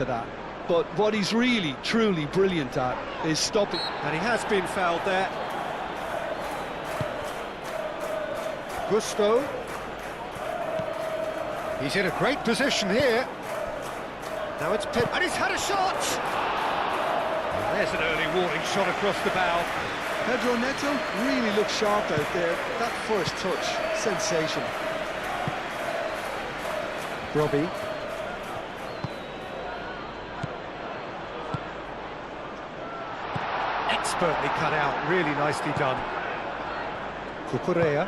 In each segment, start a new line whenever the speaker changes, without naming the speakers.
to that. But what he's really, truly brilliant at is stopping.
And he has been fouled there. Gusto. He's in a great position here. Now it's Pip, and he's had a shot! And there's an early warning shot across the bow.
Pedro Neto really looks sharp out there. That first touch, sensational.
Robbie. Expertly cut out, really nicely done. Cucurella.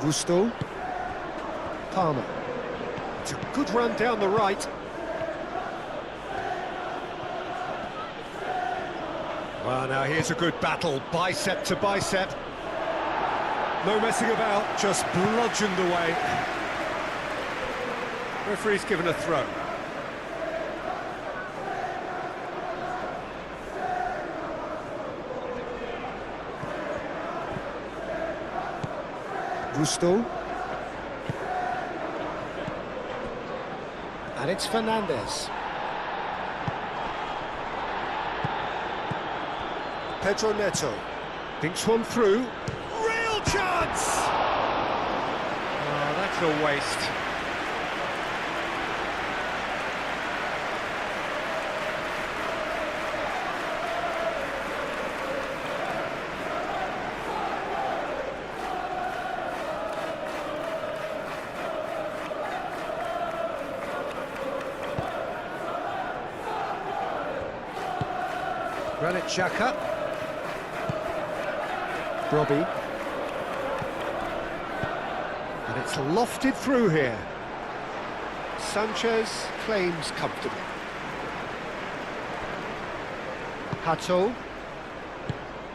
Gusto. Palmer. It's a good run down the right. Well, now here's a good battle, bicep to bicep. No messing about, just bludgeoned away. Referee's given a throw. Gusto. And it's Fernandez. Pedro Neto. Thinks one through. Real chance! Oh, that's a waste. Granit Xhaka. Robbie. And it's lofted through here. Sanchez claims comfortably. Hato.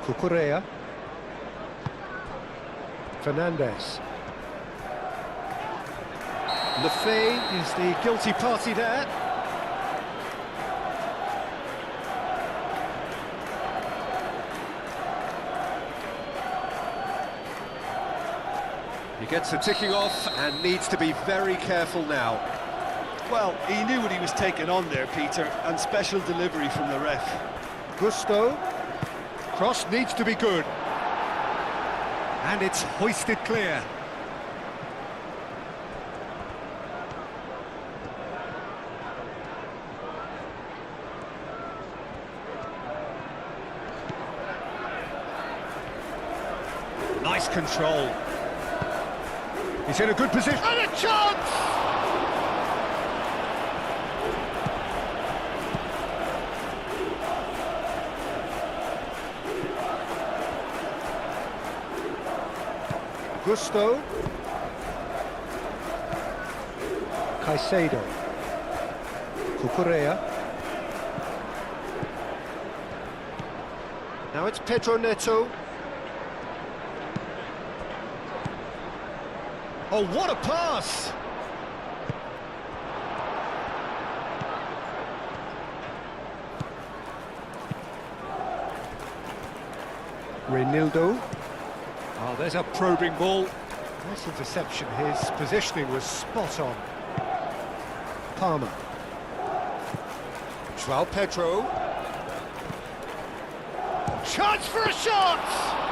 Cucurella. Fernandez. Lefebvre is the guilty party there. He gets the ticking off and needs to be very careful now.
Well, he knew what he was taking on there, Peter, and special delivery from the ref.
Gusto. Cross needs to be good. And it's hoisted clear. Nice control. He's in a good position. And a chance! Gusto. Caicedo. Cucurella. Now it's Pedro Neto. Oh, what a pass! Reinildo. Oh, there's a probing ball. Nice interception. His positioning was spot on. Palmer. Joao Pedro. Chance for a shot!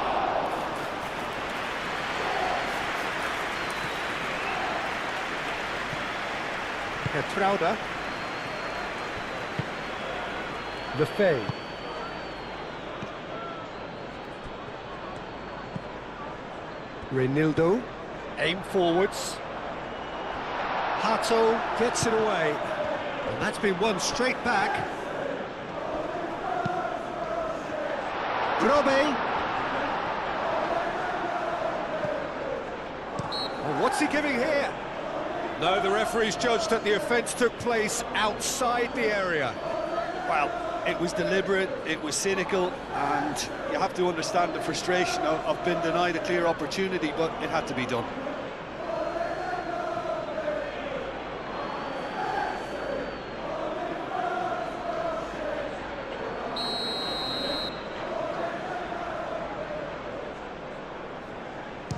Trauda. Lefebvre. Reinildo. Aim forwards. Hato gets it away. And that's been won straight back. Grobe. Oh, what's he giving here? No, the referee's judged that the offence took place outside the area.
Well, it was deliberate, it was cynical, and you have to understand the frustration of being denied a clear opportunity, but it had to be done.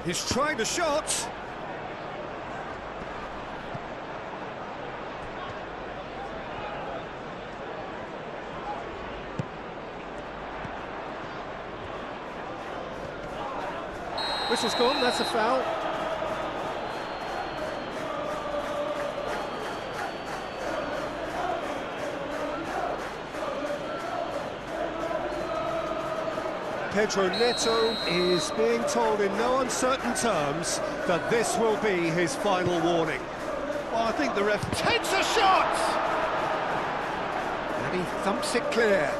He's trying the shot. Whistle's gone, that's a foul. Pedro Neto is being told in no uncertain terms that this will be his final warning.
Well, I think the ref
Takes a shot! And he thumps it clear.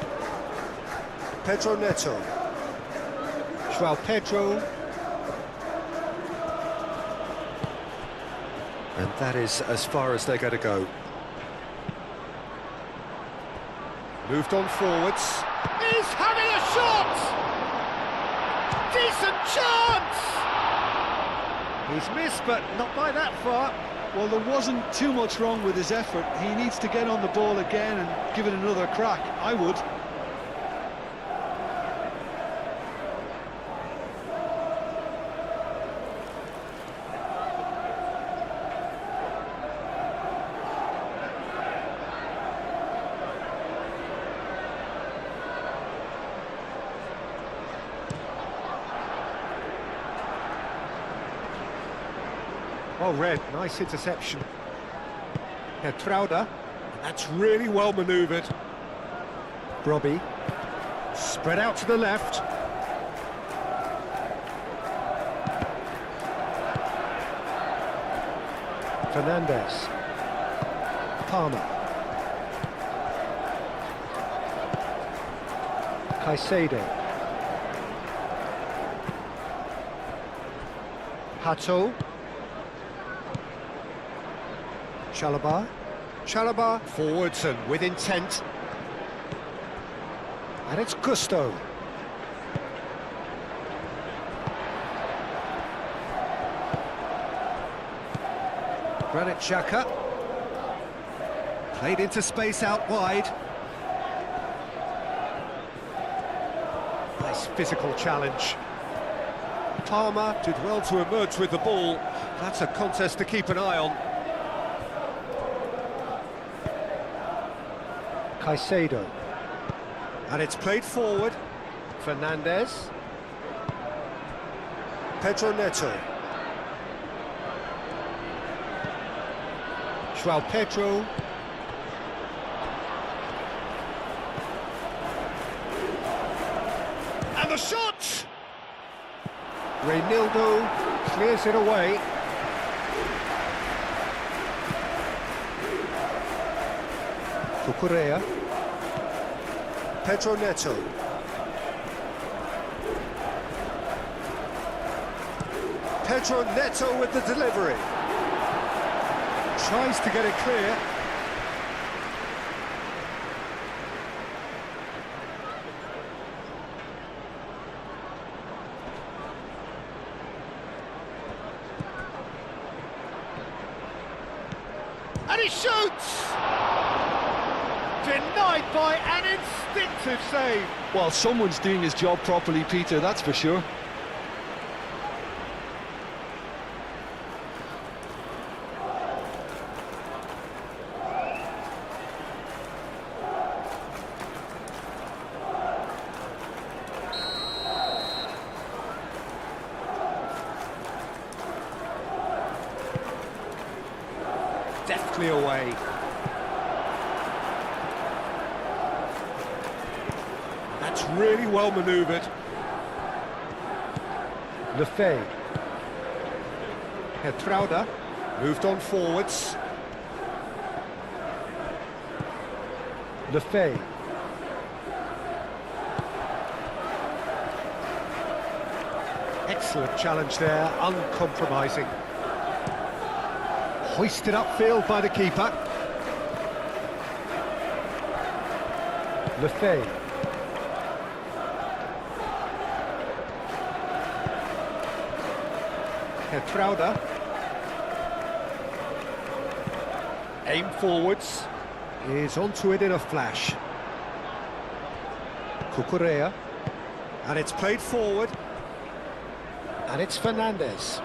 Pedro Neto. João Pedro. And that is as far as they're going to go. Moved on forwards. He's having a shot! Decent chance! He's missed, but not by that far.
Well, there wasn't too much wrong with his effort. He needs to get on the ball again and give it another crack. I would.
Well read, nice interception. Trauda, that's really well manoeuvred. Robbie, spread out to the left. Fernandez. Palmer. Caicedo. Hato. Chalobah forwards and with intent. And it's Gusto. Granit Xhaka. Played into space out wide. Nice physical challenge. Palmer did well to emerge with the ball. That's a contest to keep an eye on. Caicedo. And it's played forward. Fernandez. Pedro Neto. João Pedro. And the shot! Reinildo clears it away. Cucurella. Pedro Neto. Pedro Neto with the delivery. Tries to get it clear. And he shoots! Denied by an instinctive save.
Well, someone's doing his job properly, Peter, that's for sure.
Deftly away. That's really well manoeuvred. Lefebvre. Trauda moved on forwards. Lefebvre. Excellent challenge there, uncompromising. Hoisted upfield by the keeper. Lefebvre. Trauda. Aim forwards. Is onto it in a flash. Cucurella. And it's played forward. And it's Fernandez.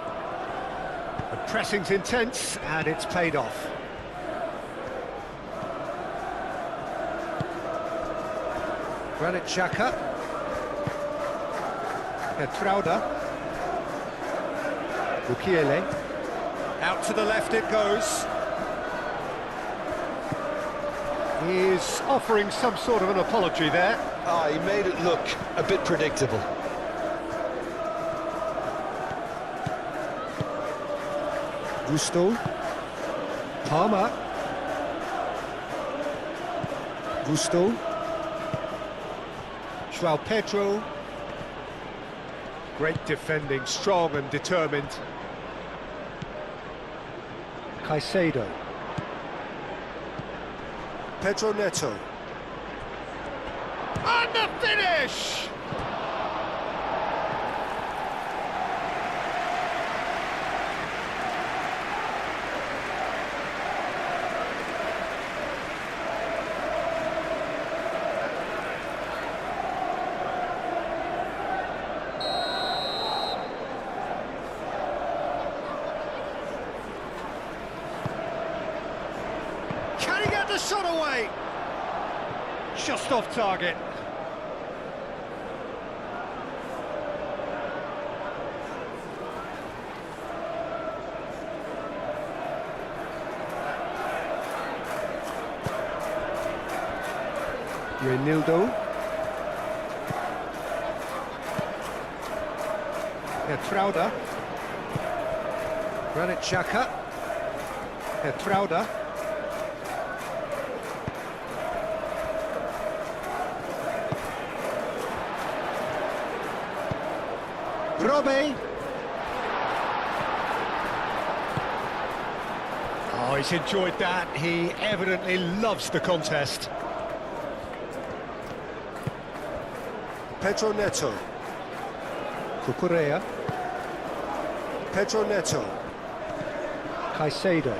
The pressing's intense, and it's paid off. Granit Xhaka. Trauda. Mukiele. Out to the left it goes. He's offering some sort of an apology there.
Ah, he made it look a bit predictable.
Gusto. Palmer. Gusto. João Pedro. Great defending, strong and determined. Caicedo. Pedro Neto. And the finish! Can he get the shot away? Just off target. Reinildo. Trauda. Granit Xhaka. Trauda. Robe. Oh, he's enjoyed that. He evidently loves the contest. Pedro Neto. Cucurella. Pedro Neto. Caicedo.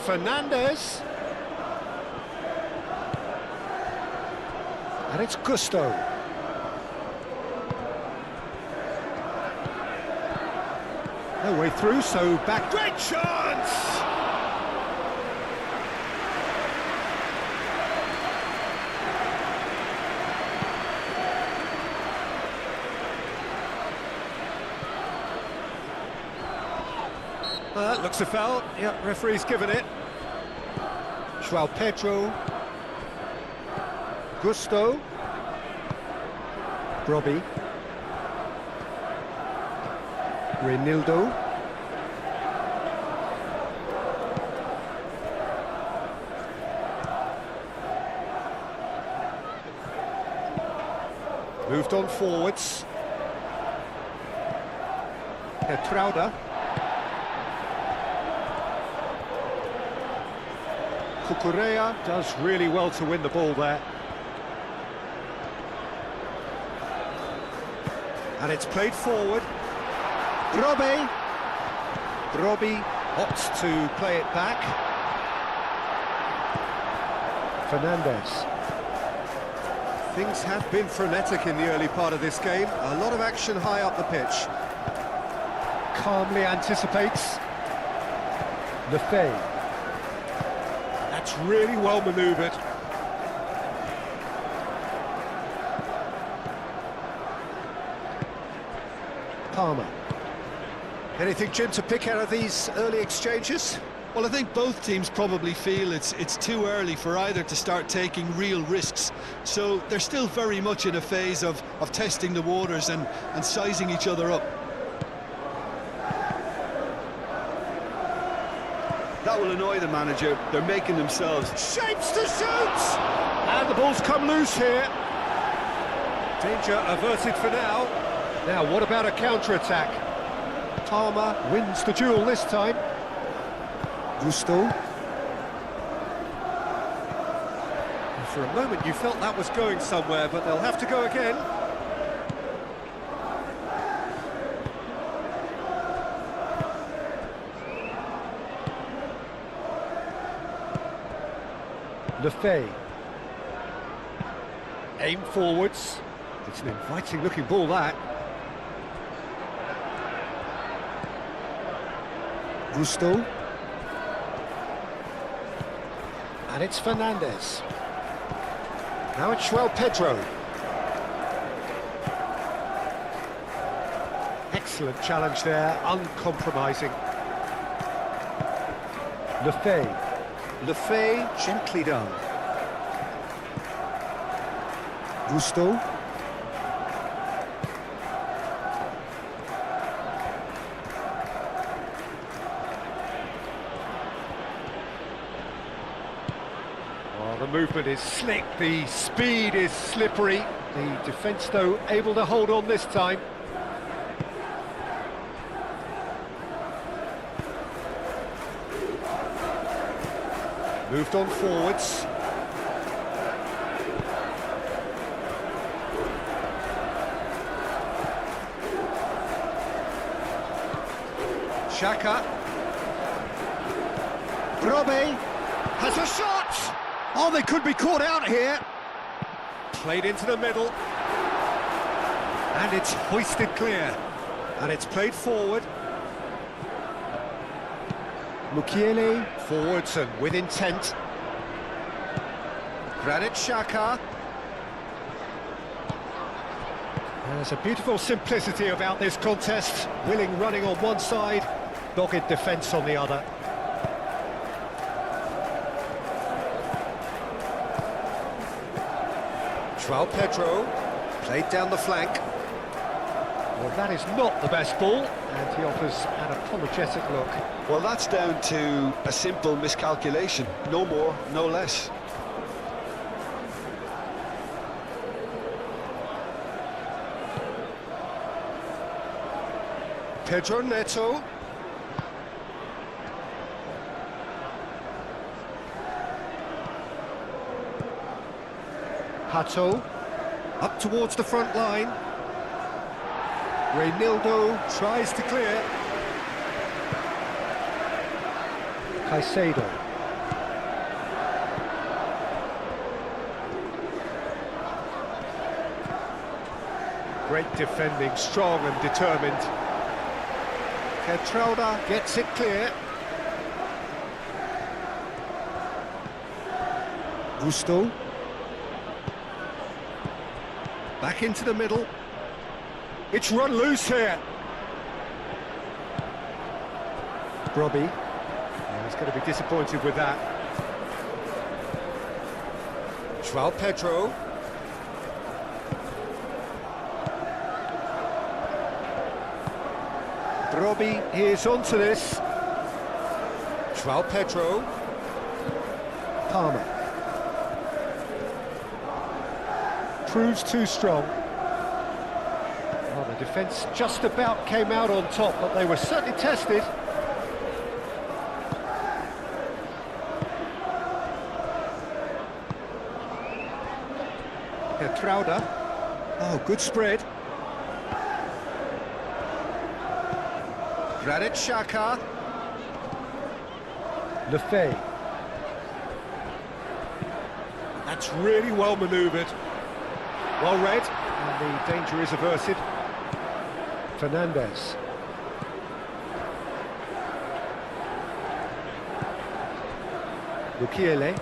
Fernandes. And it's Gusto. No way through, so back. Great chance! That looks a foul. Yep, referee's given it. João Pedro. Gusto. Robbie. Reinildo. Moved on forwards. Trauda. Cucurella does really well to win the ball there. And it's played forward. Robbie opts to play it back. Fernandes. Things have been frenetic in the early part of this game. A lot of action high up the pitch. Calmly anticipates. Lefebvre. That's really well manoeuvred. Palmer. Anything, Jim, to pick out of these early exchanges?
Well, I think both teams probably feel it's too early for either to start taking real risks. So they're still very much in a phase of testing the waters and sizing each other up. That will annoy the manager. They're making themselves
Shapes to shoot! And the ball's come loose here. Danger averted for now. Now, what about a counter-attack? Palmer wins the duel this time. Gusto. For a moment you felt that was going somewhere, but they'll have to go again. Lefebvre. Aim forwards. It's an inviting looking ball, that. Gusto. And it's Fernandes. Now it's João Pedro. Excellent challenge there, uncompromising. Lefebvre, gently done. Gusto. Oh, the movement is slick, the speed is slippery. The defence, though, able to hold on this time. Moved on forwards. Xhaka. Brobbey has a shot! Oh, they could be caught out here. Played into the middle. And it's hoisted clear. And it's played forward. Mukiele, forwards and with intent. Granit Xhaka. There's a beautiful simplicity about this contest. Willing running on one side, dogged defence on the other. João Pedro, played down the flank. Well, that is not the best ball, and he offers an apologetic look.
Well, that's down to a simple miscalculation. No more, no less.
Pedro Neto. Hato, up towards the front line. Reynaldo tries to clear. Caicedo. Great defending, strong and determined. Geertruida gets it clear. Gusto. Back into the middle. It's run loose here. Brobbey. Oh, he's going to be disappointed with that. João Pedro. Brobbey is onto this. João Pedro. Palmer. Proves too strong. Well, the defence just about came out on top, but they were certainly tested. Geertruida. Oh, good spread. Granit Xhaka. Lefebvre. That's really well manoeuvred. Well read, and the danger is averted. Fernandes. Mukiele.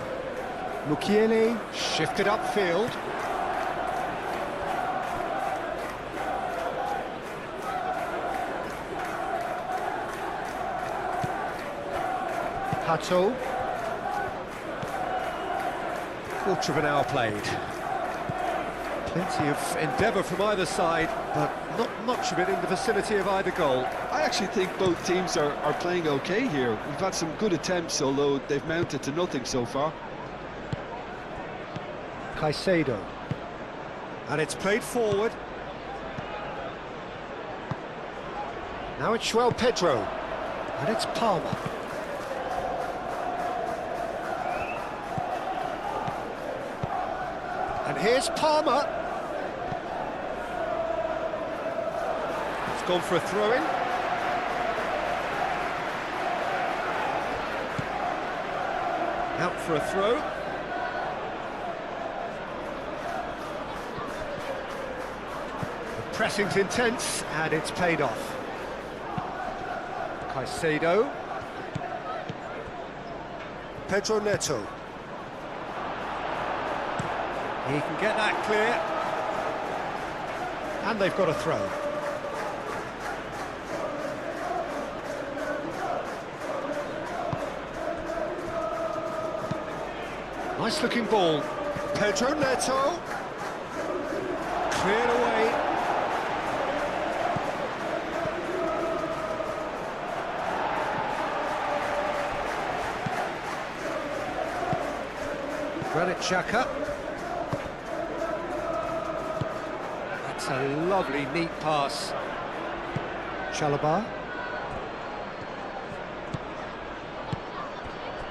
Mukiele shifted upfield. Hato. Quarter of an hour played. Plenty of endeavour from either side, but not much of it in the vicinity of either goal.
I actually think both teams are playing okay here. We've had some good attempts, although they've mounted to nothing so far.
Caicedo. And it's played forward. Now it's João Pedro. And it's Palmer. And here's Palmer. It's gone for a throw-in. Out for a throw. The pressing's intense, and it's paid off. Caicedo. Pedro Neto. He can get that clear. And they've got a throw. Nice looking ball. Pedro Neto. Cleared away. Granit Xhaka. That's a lovely, neat pass. Chalobah.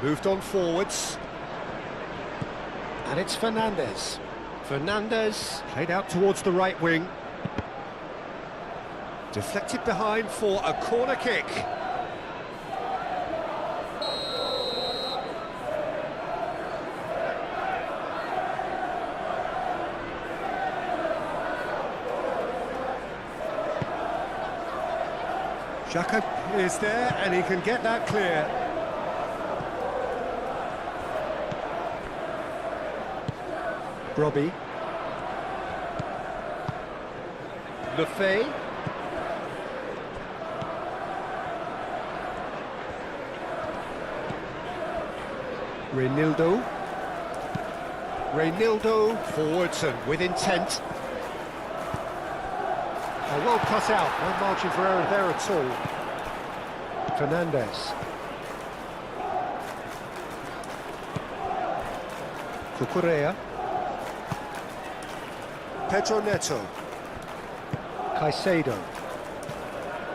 Moved on forwards. And it's Fernandes. Fernandes played out towards the right wing. Deflected behind for a corner kick. Xhaka is there and he can get that clear. Robbie. Lefay. Reinildo. Reinildo forwards and with intent. Oh, well cut out, no margin for error there at all. Fernandes. Cucurella. Pedro Neto. Caicedo.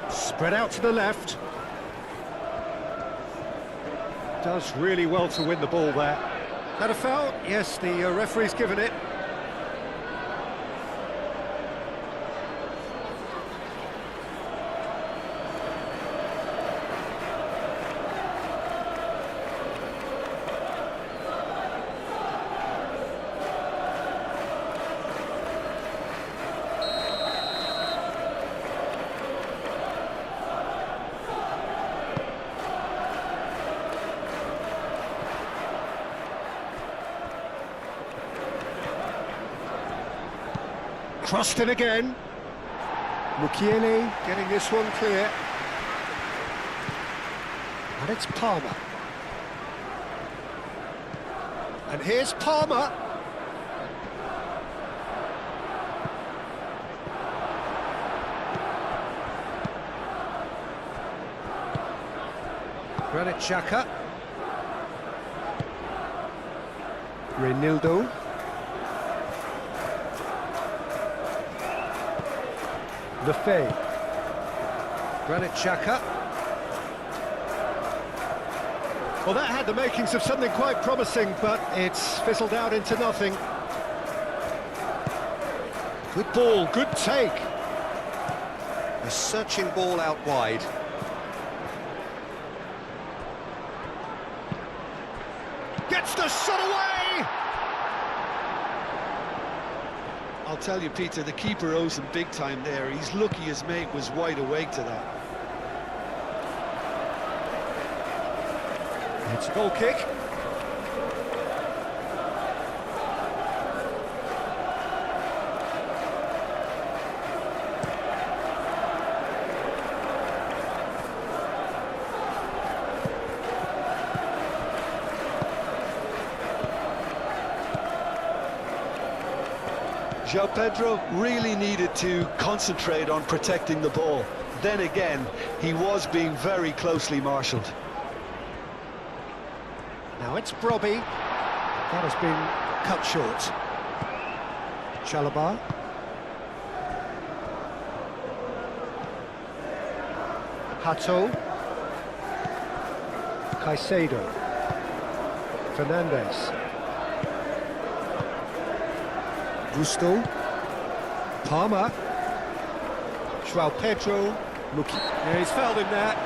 Spread out to the left. Does really well to win the ball there. That a foul? Yes, the referee's given it. Crossed in again. Mukiele getting this one clear. And it's Palmer. And here's Palmer. Granit Xhaka. Reinildo. Lefay. Granit Xhaka. Well, that had the makings of something quite promising, but it's fizzled out into nothing. Good ball, good take. A searching ball out wide. Gets the shot away!
I'll tell you, Peter, the keeper owes him big time there. He's lucky his mate was wide awake to that.
It's a goal kick.
João Pedro really needed to concentrate on protecting the ball. Then again, he was being very closely marshalled.
Now it's Brobbey. That has been cut short. Chalobah. Hato. Caicedo. Fernandes. Gusto. Palmer. João Pedro. Yeah, he's fouled him there.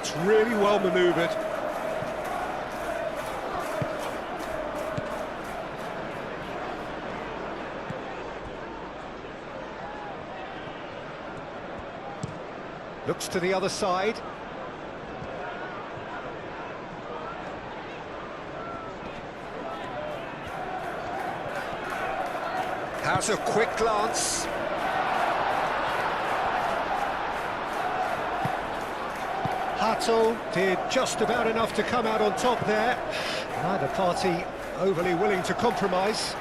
That's really well manoeuvred. Looks to the other side. Has a quick glance. Hato did just about enough to come out on top there. Neither party overly willing to compromise.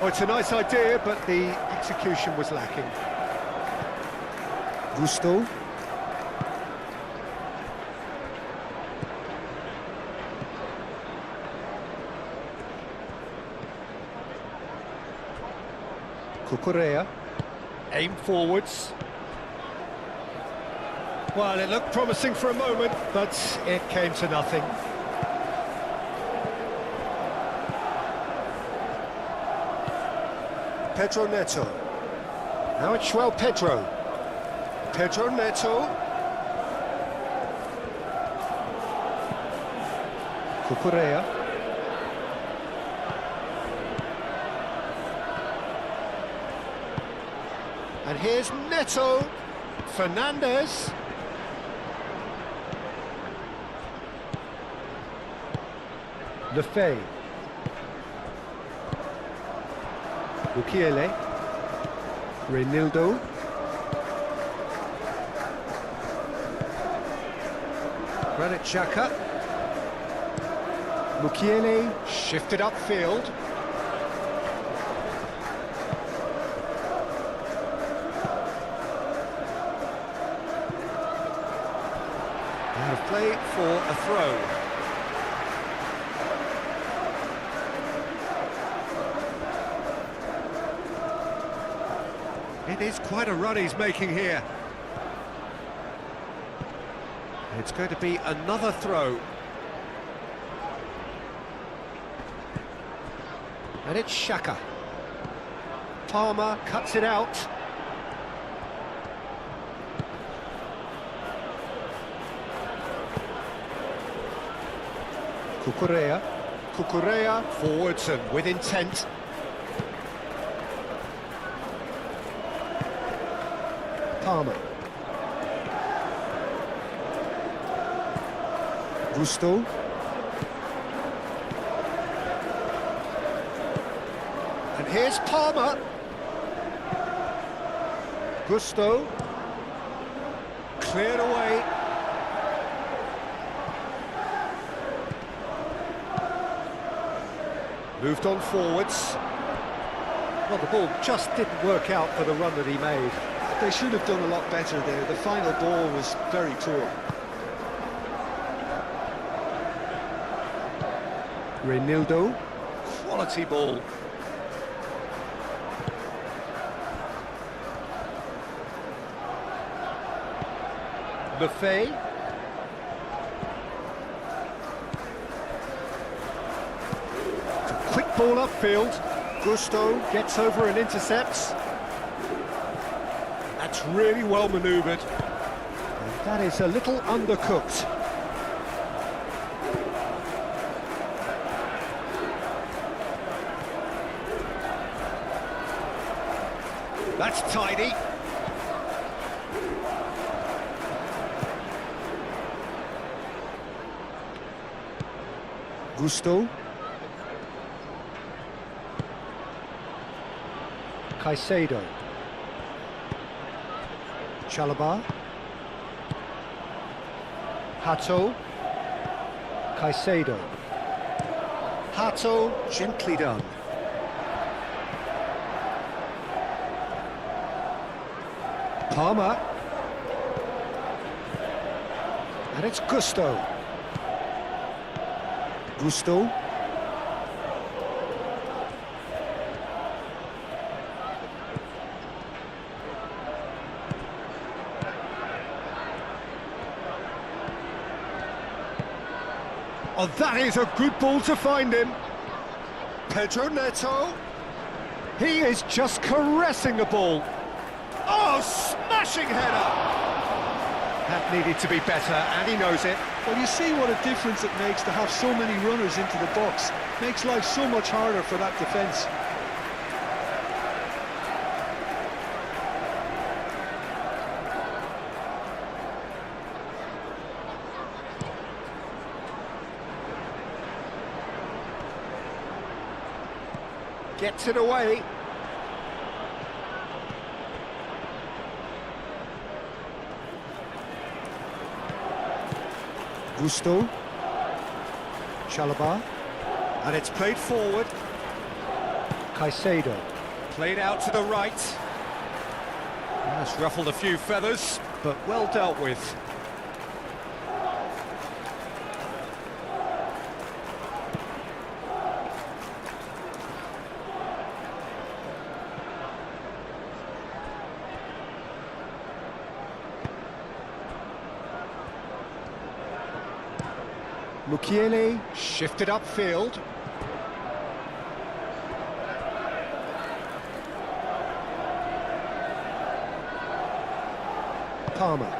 Oh, it's a nice idea, but the execution was lacking. Gusto. Cucurella. Aim forwards. Well, it looked promising for a moment, but it came to nothing. Pedro Neto. Now it's João Pedro. Pedro Neto. Cucurella. And here's Neto. Fernandez. Lefebvre. Mukiele. Reinildo. Granit Xhaka. Mukiele shifted upfield. Out of play for a throw. It is quite a run he's making here. It's going to be another throw. And it's Xhaka. Palmer cuts it out. Cucurella. Cucurella forwards and with intent. Palmer. Gusto. And here's Palmer. Gusto. Cleared away. Moved on forwards. Well, the ball just didn't work out for the run that he made.
They should have done a lot better there. The final ball was very poor.
Reinildo. Quality ball. Lefebvre. Quick ball upfield. Gusto gets over and intercepts. That's really well manoeuvred. And that is a little undercooked. That's tidy. Gusto. Caicedo. Chalobah. Hato. Caicedo. Hato, gently done. Palmer. And it's Gusto. Gusto. Oh, that is a good ball to find him. Pedro Neto. He is just caressing the ball. Oh, smashing header! That needed to be better, and he knows it.
Well, you see what a difference it makes to have so many runners into the box. Makes life so much harder for that defence.
Gets it away.
Gusto, Chalobah,
And it's played forward.
Caicedo,
Played out to the right. That's ruffled a few feathers, but well dealt with.
Mukiele,
Shifted upfield.
Palmer,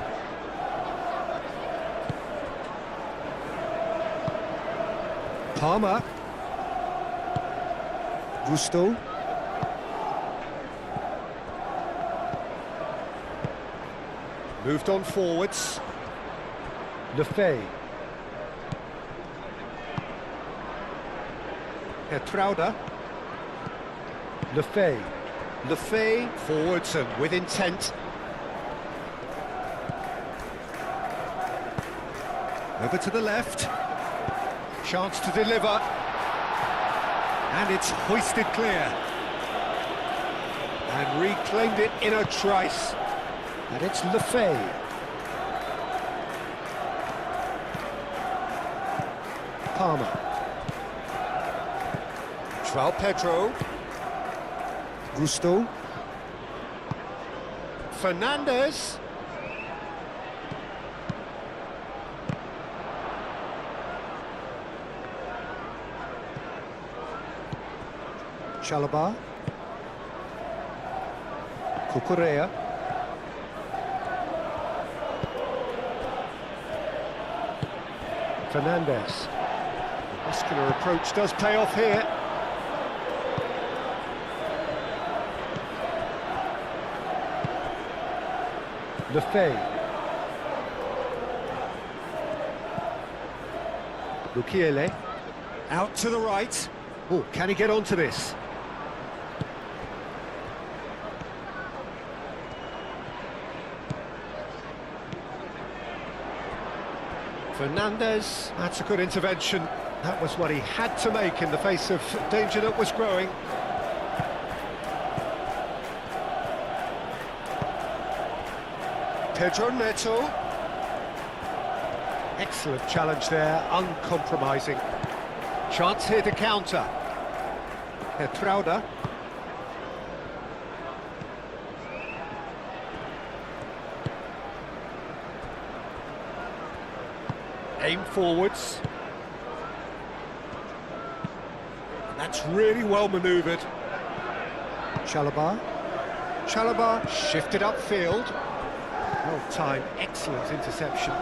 Palmer.
Gusto,
Moved on forwards.
Lefebvre,
Trauda.
Lefebvre,
Lefebvre forwards and with intent. Over to the left. Chance to deliver. And it's hoisted clear. And reclaimed it in a trice.
and it's Lefebvre. Palmer,
João Pedro.
Gusto,
Fernandes.
Chalobah, Cucurella, Fernandes,
Muscular approach does pay off here.
Lefebvre, Mukiele,
Out to the right. Oh, can he get onto this? Fernandes, that's a good intervention. That was what he had to make in the face of danger that was growing. Pedro Neto. Excellent challenge there, uncompromising. Chance here to counter. Trauda. Aim forwards. That's really well manoeuvred.
Chalobah,
Chalobah shifted upfield. Well timed, excellent interception.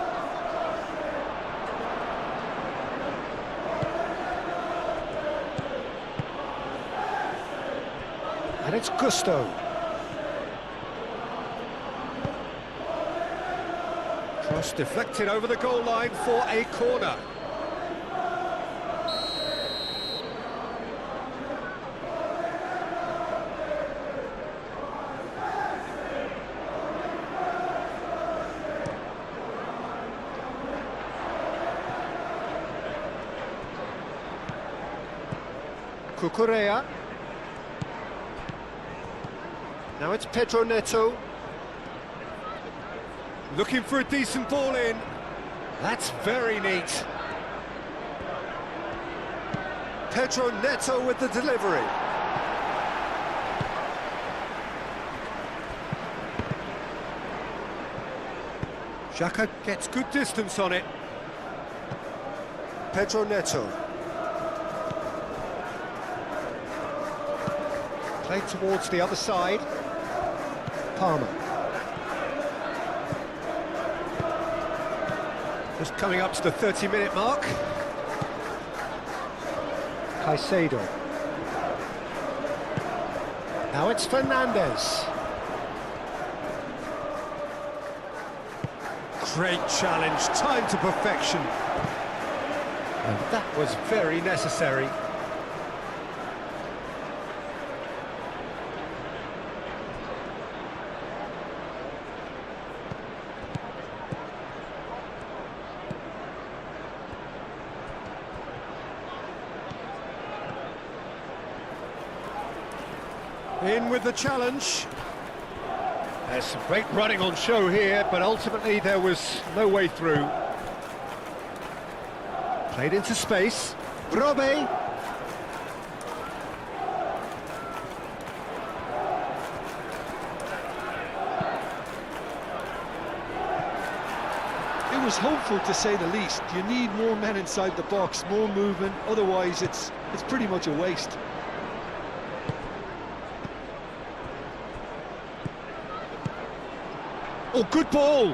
and it's Gusto.
Cross deflected over the goal line for a corner. Cucurella. Now it's Pedro Neto. Looking for a decent ball in. That's very neat. Pedro Neto with the delivery. Xhaka gets good distance on it. Pedro Neto. Played towards the other side.
Palmer,
Just coming up to the 30-minute mark.
Caicedo. Now it's Fernandez.
Great challenge, time to perfection. And that was very necessary. In with the challenge. There's some great running on show here, but ultimately there was no way through. Played into space. Brobbey.
It was hopeful, to say the least. You need more men inside the box, more movement, otherwise it's pretty much a waste.
Oh, good ball!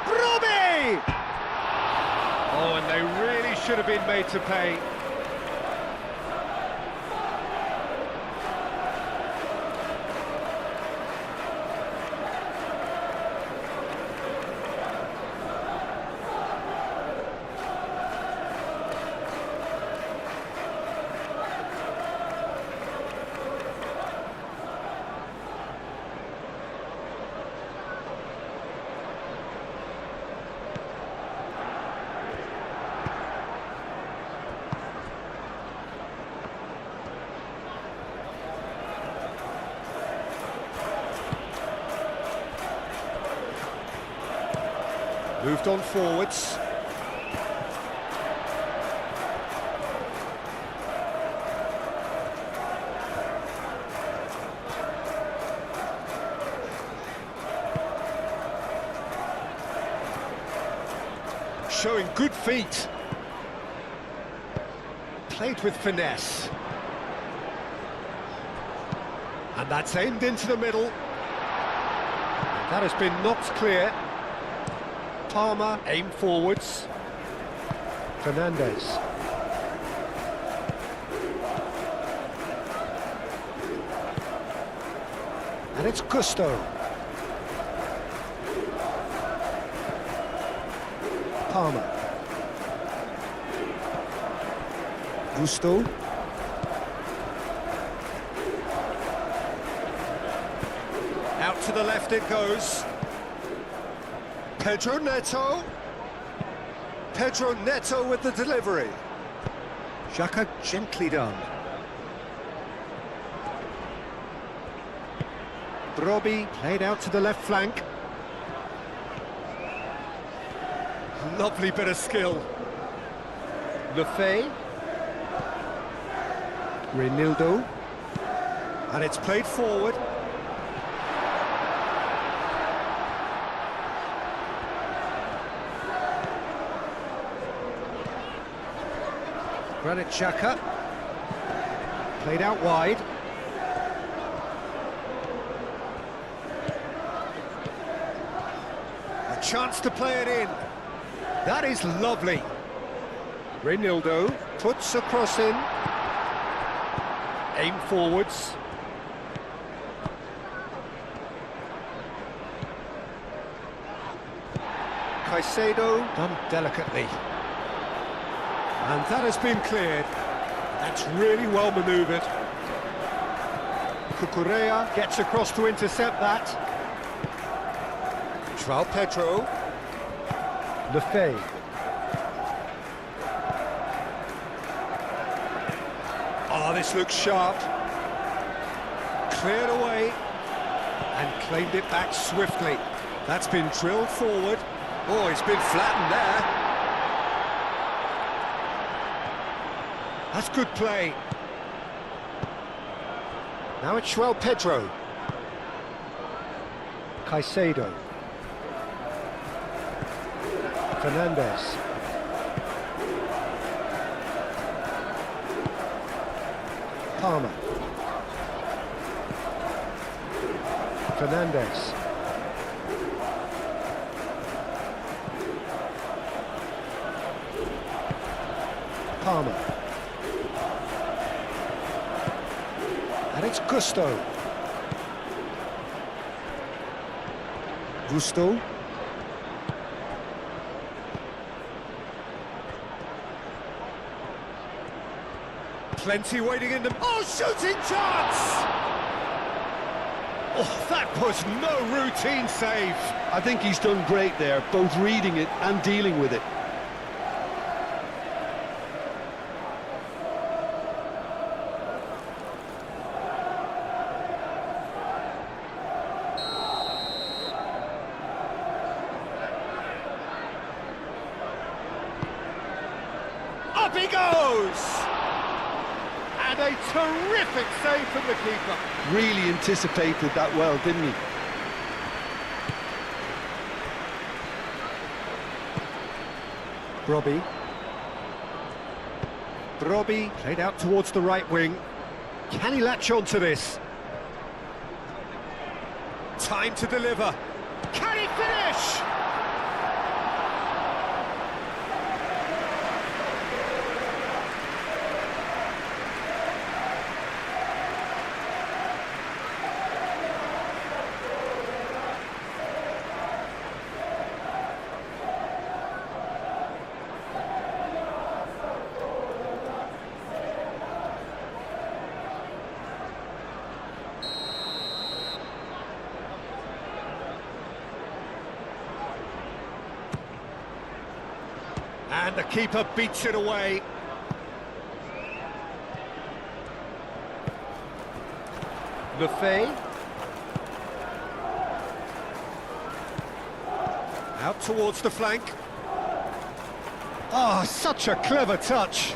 Brobbey! Oh, and they really should have been made to pay. Moved on forwards. Showing good feet. Played with finesse. And that's aimed into the middle. And that has been knocked clear. Palmer, aim forwards.
Fernandez. And it's Gusto. Palmer. Gusto.
Out to the left it goes. Pedro Neto. Pedro Neto with the delivery.
Xhaka gently done.
Brobbey played out to the left flank. Lovely bit of skill. Lefebvre.
Reinildo.
And it's played forward. Granit Xhaka. Played out wide. A chance to play it in. That is lovely. Reinildo puts a cross in. Aim forwards. Caicedo done delicately. And that has been cleared. That's really well manoeuvred. Cucurella gets across to intercept that. João Pedro.
Lefebvre.
Oh, this looks sharp. Cleared away and claimed it back swiftly. That's been drilled forward. Oh, it's been flattened there. That's good play. Now it's João Pedro.
Caicedo. Fernandez. Palmer. Fernandez. Palmer. And it's Gusto. Gusto.
Plenty waiting in the... Oh, shooting chance! Oh, that was no routine save.
I think he's done great there, both reading it and dealing with it.
Up he goes! And a terrific save from the keeper.
Really anticipated that well, didn't he?
Brobbey.
Brobbey played out towards the right wing. Can he latch on to this? Time to deliver. Can he finish? And the keeper beats it away. Lefebvre. Out towards the flank. Oh, such a clever touch.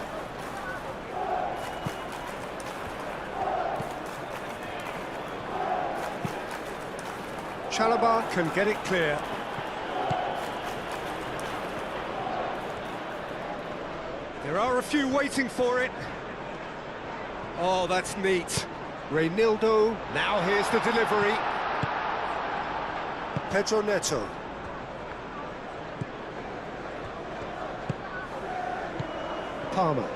Chalobah can get it clear. There are a few waiting for it. Oh, that's neat. Reynildo, now here's the delivery.
Pedro Neto. Palmer.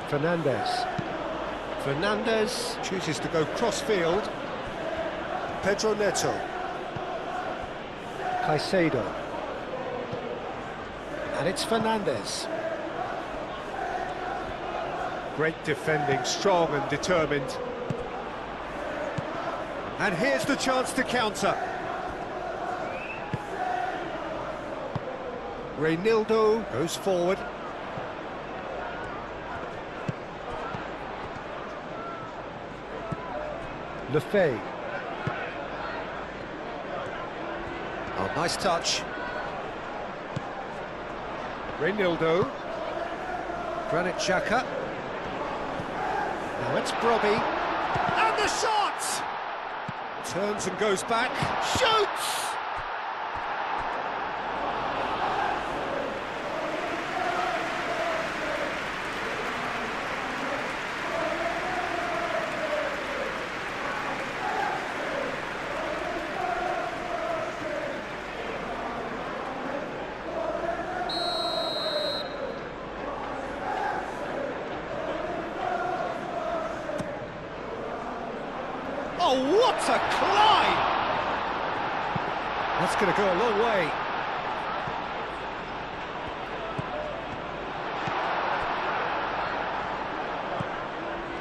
Fernandez.
Fernandez chooses to go cross-field.
Pedro Neto. Caicedo. And it's Fernandez.
Great defending, strong and determined. And here's the chance to counter. Reynildo goes forward.
Lefebvre.
Oh, nice touch. Reynildo. Granit Xhaka. Now it's Brobbey. And the shot! Turns and goes back. Shoots! Oh, what a climb! That's going to go a long way.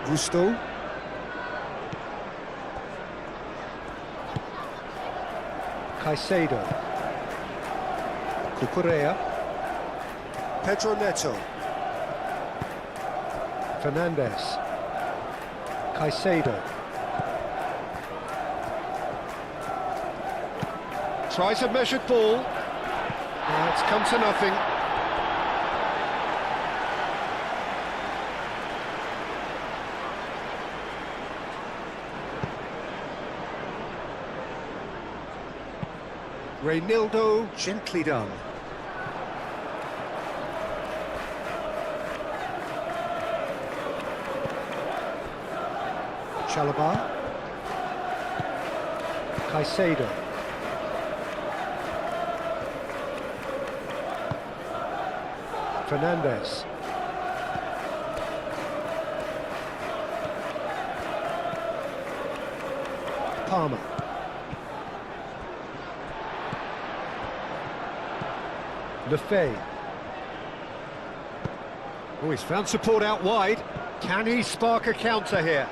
Gusto. Caicedo. Cucurella. Pedro Neto. Fernandez. Caicedo.
Tries a measured ball. Now it's come to nothing. Reynildo, gently done.
Chalobah. Fernandes. Palmer. Lefebvre.
Oh, he's found support out wide. Can he spark a counter here?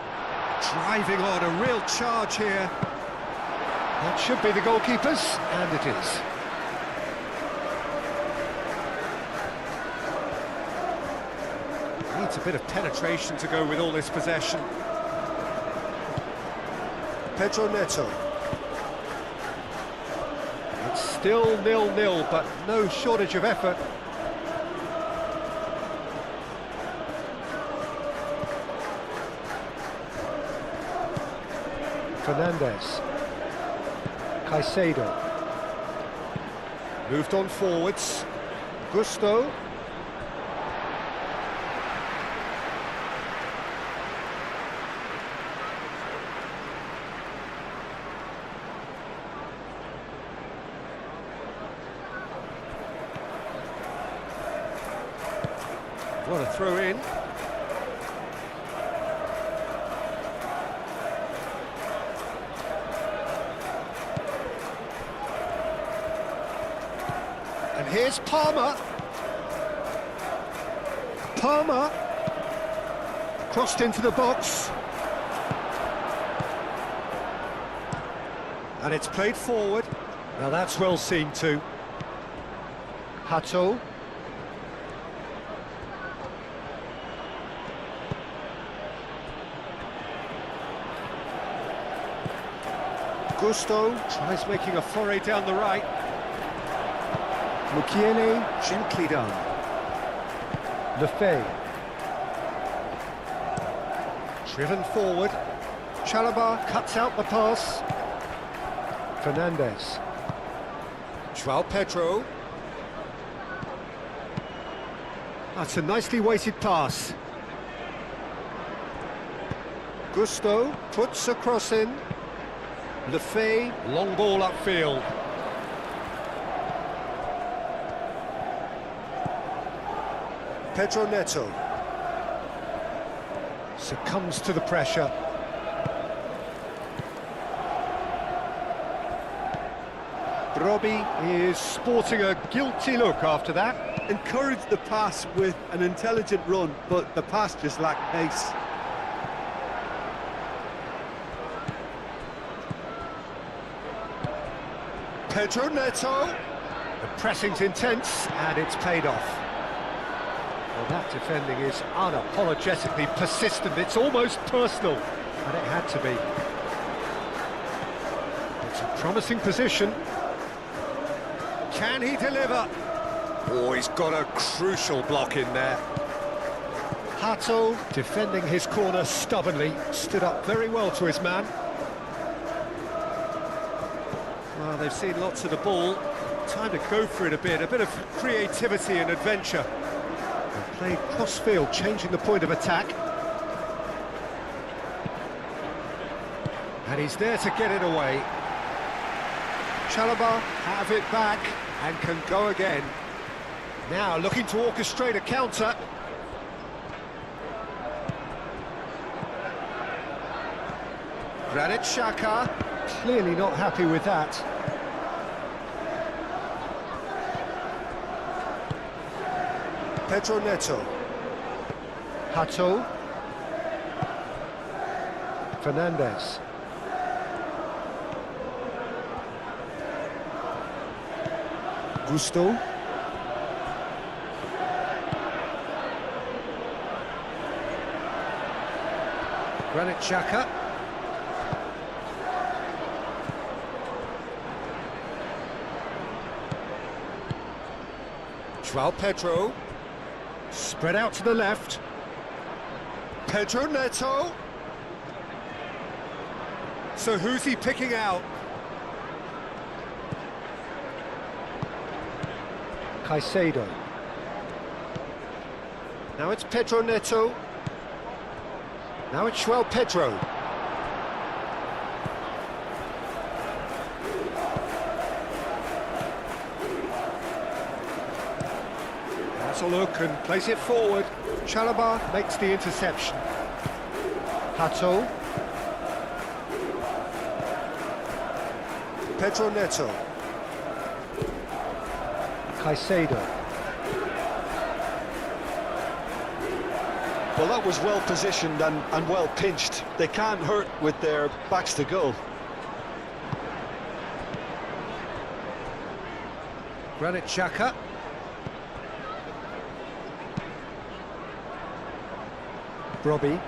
Driving on, a real charge here. That should be the goalkeeper's, and it is. Needs a bit of penetration to go with all this possession.
Pedro Neto.
It's still 0-0, but no shortage of effort.
Fernandes. Caicedo.
Moved on forwards. Gusto. What a throw in. And here's Palmer. Palmer. Crossed into the box. And it's played forward. Now that's well seen too.
Hato.
Gusto tries making a foray down the right.
Mukiele.
Gently done.
Lefebvre.
Driven forward. Chalobah cuts out the pass.
Fernandes.
Joao Pedro. That's a nicely weighted pass. Gusto puts a cross in. Lefebvre, long ball upfield.
Pedro Neto.
Succumbs to the pressure. Robbie is sporting a guilty look after that.
Encouraged the pass with an intelligent run, but the pass just lacked pace.
Pedro Neto. The pressing's intense, and it's paid off. Well, that defending is unapologetically persistent. It's almost personal, and it had to be. It's a promising position. Can he deliver? Oh, he's got a crucial block in there. Hato, defending his corner stubbornly, stood up very well to his man. Well, they've seen lots of the ball. Time to go for it a bit of creativity and adventure. They played cross-field, changing the point of attack. And he's there to get it away. Chalobah have it back and can go again. Now looking to orchestrate a counter. Granit Xhaka, clearly not happy with that.
Pedro Neto.
Hato.
Fernandes. Gusto.
Granit Xhaka. Joao Pedro. Spread out to the left. Pedro Neto. So who's he picking out?
Caicedo.
Now it's Pedro Neto. Now it's Joao Pedro. That's a look and plays it forward. Chalobah makes the interception.
Hato.
Pedro Neto.
Caicedo.
Well, that was well positioned and well pinched. They can't hurt with their backs to goal.
Granit Xhaka.
Robbie.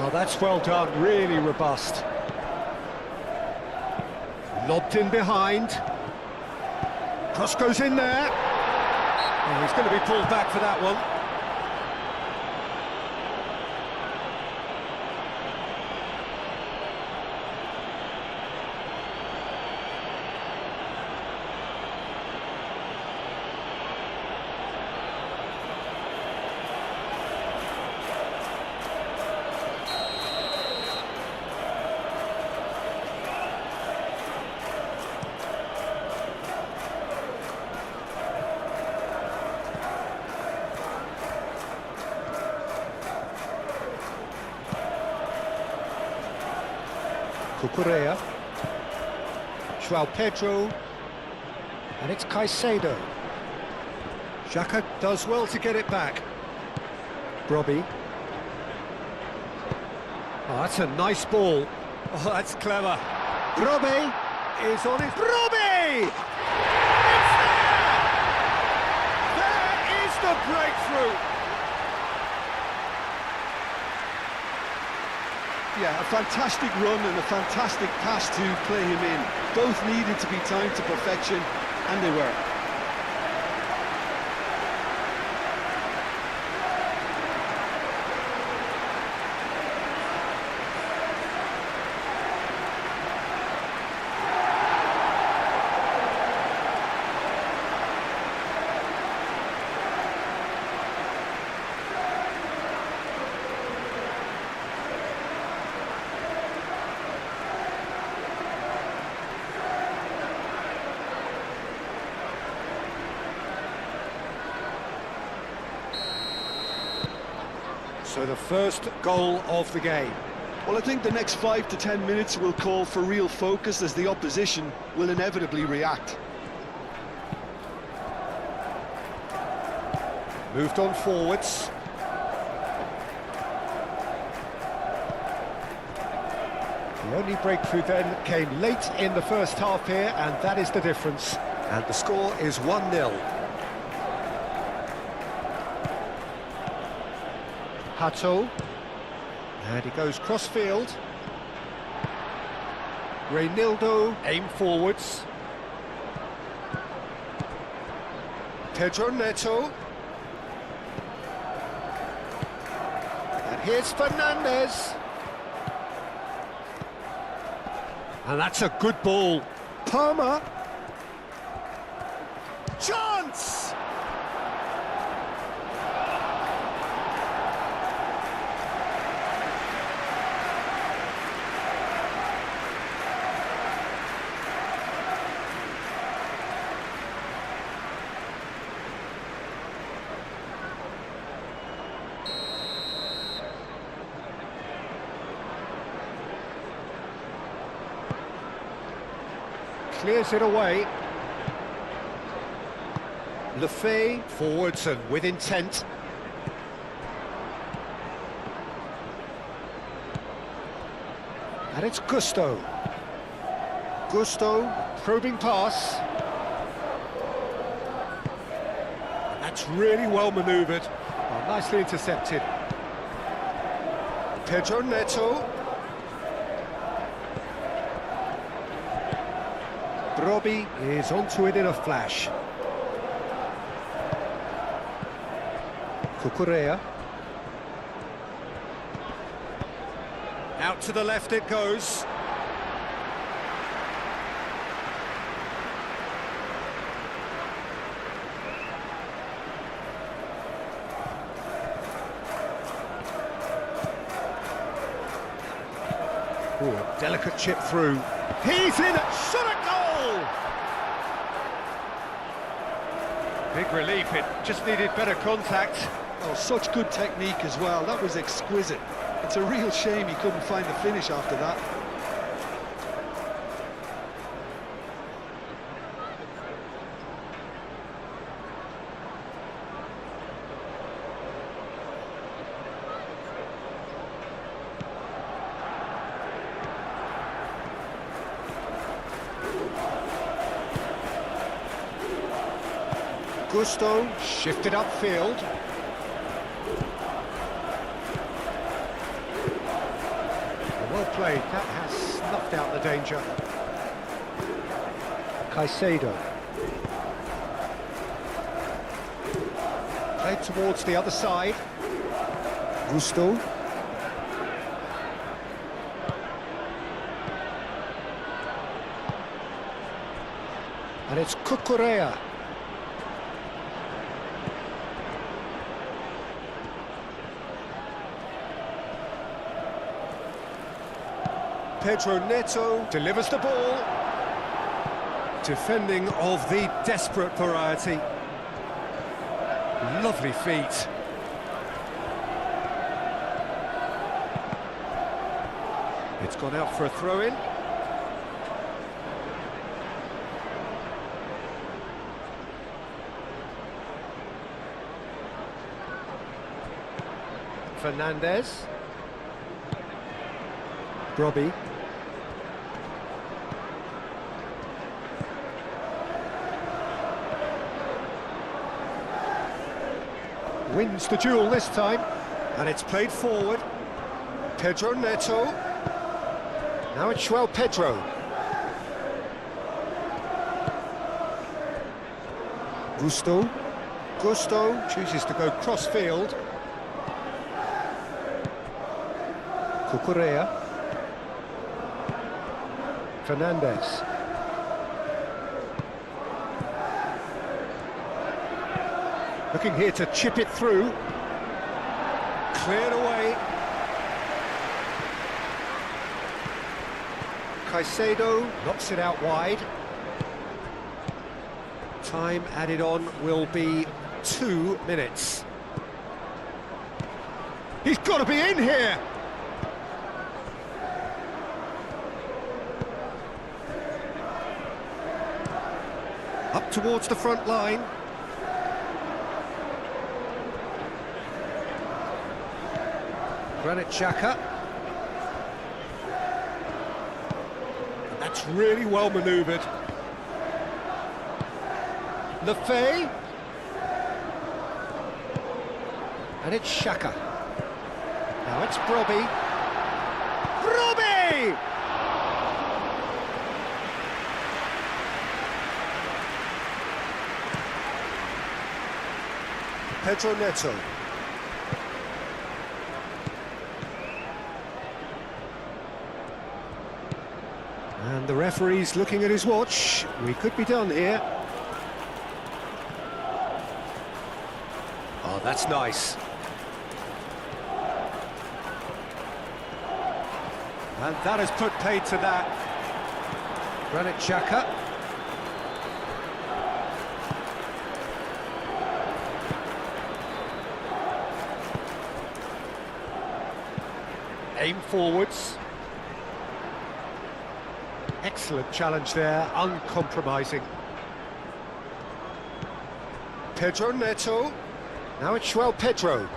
Oh, that's well done, really robust. Lobbed in behind. Cross goes in there. Oh, he's going to be pulled back for that one.
Cucurella.
João Pedro.
And it's Caicedo.
Xhaka does well to get it back.
Robbie.
Oh, that's a nice ball. Oh, that's clever. Robbie is on his... Robbie! It's there! There is the breakthrough!
Yeah, a fantastic run and a fantastic pass to play him in. Both needed to be timed to perfection, and they were.
So the first goal of the game.
Well, I think the next 5 to 10 minutes will call for real focus as the opposition will inevitably react.
Moved on forwards. The only breakthrough then came late in the first half here, and that is the difference. And the score is 1-0.
Hato.
And he goes cross-field. Reinildo, aim forwards. Pedro Neto. And here's Fernandes. And that's a good ball. Palmer. Chance! Clears it away. Lefebvre forwards and with intent. And it's Gusto. Gusto, probing pass. And that's really well manoeuvred. Oh, nicely intercepted. Pedro Neto. Robbie is onto it in a flash.
Cucurella.
Out to the left it goes. Delicate chip through. He's in it! Shot at goal! Big relief, it just needed better contact.
Oh, such good technique as well. That was exquisite. It's a real shame he couldn't find the finish after that.
Gusto shifted upfield. Well played, that has snuffed out the danger.
Caicedo.
Played towards the other side.
Gusto. And it's Cucurella.
Pedro Neto delivers the ball. Defending of the desperate variety. Lovely feet. It's gone out for a throw-in. Fernandez.
Robbie.
Wins the duel this time, and it's played forward. Pedro Neto. Now it's João Pedro.
Gusto.
Gusto chooses to go cross-field.
Cucurella. Fernandez.
Looking here to chip it through. Cleared away. Caicedo knocks it out wide. Time added on will be 2 minutes. He's got to be in here! Up towards the front line. Granit Xhaka. That's really well manoeuvred. Lefay. And it's Xhaka. Now it's Brobbey. Brobbey! Pedro Neto. And the referee's looking at his watch. We could be done here. Oh, that's nice. And that has put paid to that. Granit Xhaka. Aim forwards. Excellent challenge there, uncompromising. Pedro Neto. Now it's João Pedro.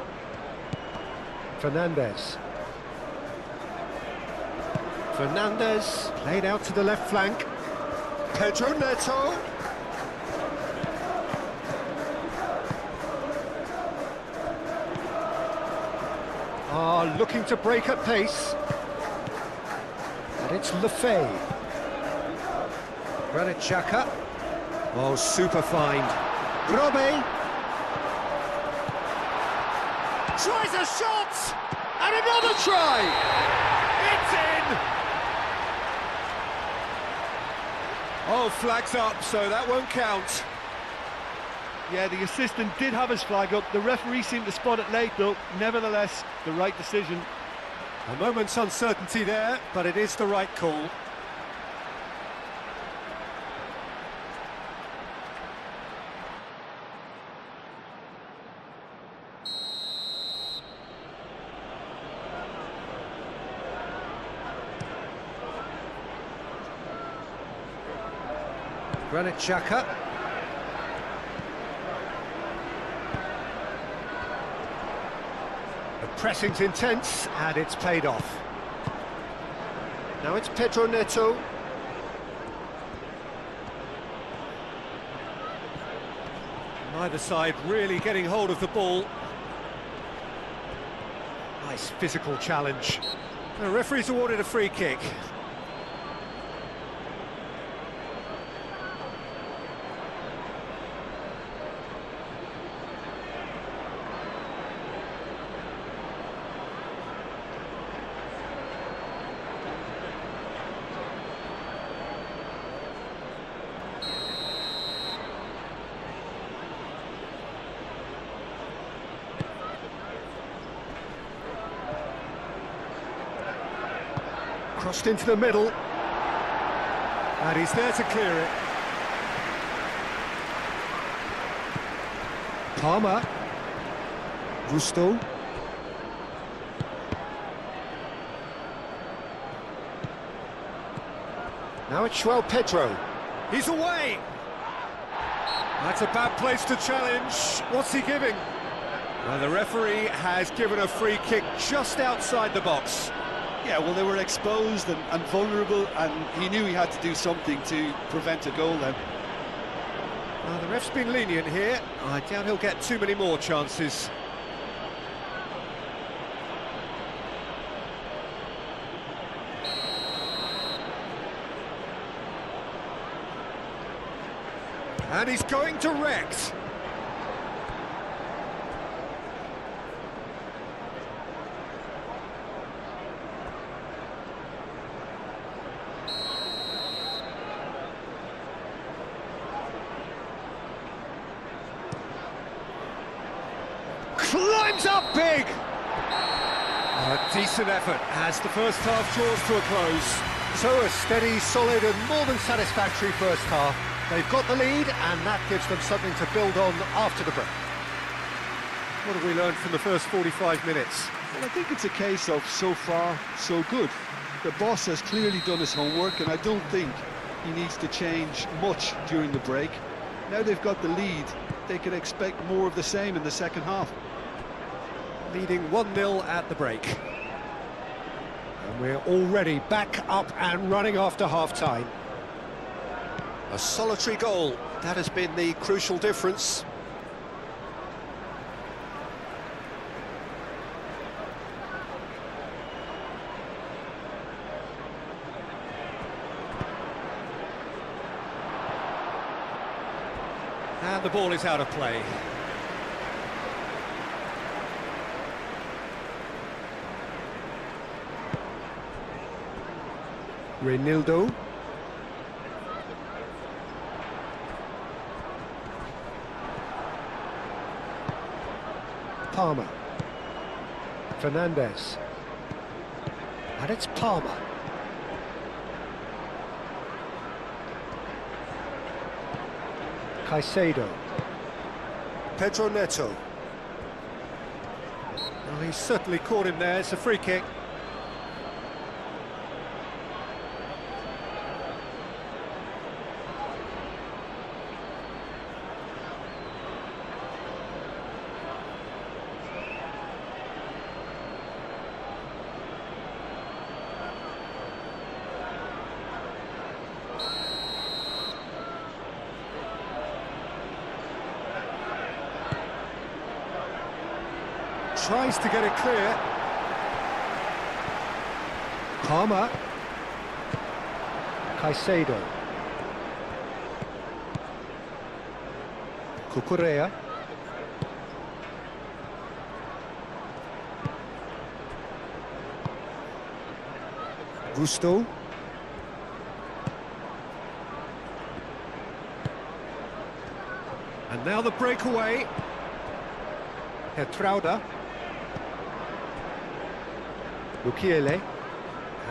Fernandez.
Fernandez played out to the left flank. Pedro Neto. Looking to break at pace. And it's Lefay. Granit Xhaka. Oh, super find. Brobbey. Tries a shot! And another try! It's in! Oh, flags up, so that won't count.
Yeah, the assistant did have his flag up. The referee seemed to spot it late, though. Nevertheless, the right decision.
A moment's uncertainty there, but it is the right call. Granit Xhaka. The pressing's intense, and it's paid off. Now it's Pedro Neto. Neither side really getting hold of the ball. Nice physical challenge. The referee's awarded a free kick. Crossed into the middle, and he's there to clear it.
Palmer. Gusto. Now it's João Pedro.
He's away! That's a bad place to challenge. What's he giving? Well, the referee has given a free kick just outside the box.
Yeah, well, they were exposed and vulnerable, and he knew he had to do something to prevent a goal then.
Well, the ref's been lenient here. I doubt he'll get too many more chances. And he's going direct. Climbs up big! A decent effort as the first half draws to a close.
So a steady, solid and more than satisfactory first half. They've got the lead and that gives them something to build on after the break.
What have we learned from the first 45 minutes?
Well, I think it's a case of so far, so good. The boss has clearly done his homework, and I don't think he needs to change much during the break. Now they've got the lead, they can expect more of the same in the second half.
Leading 1-0 at the break.
And we're already back up and running after half-time.
A solitary goal, that has been the crucial difference. And the ball is out of play.
Reinildo. Palmer. Fernandes. And it's Palmer. Caicedo.
Pedro Neto. Well, he's certainly caught him there. It's a free kick. Tries to get it clear.
Palmer. Caicedo. Cucurella. Gusto.
And now the breakaway.
Hertrauda. Mukiele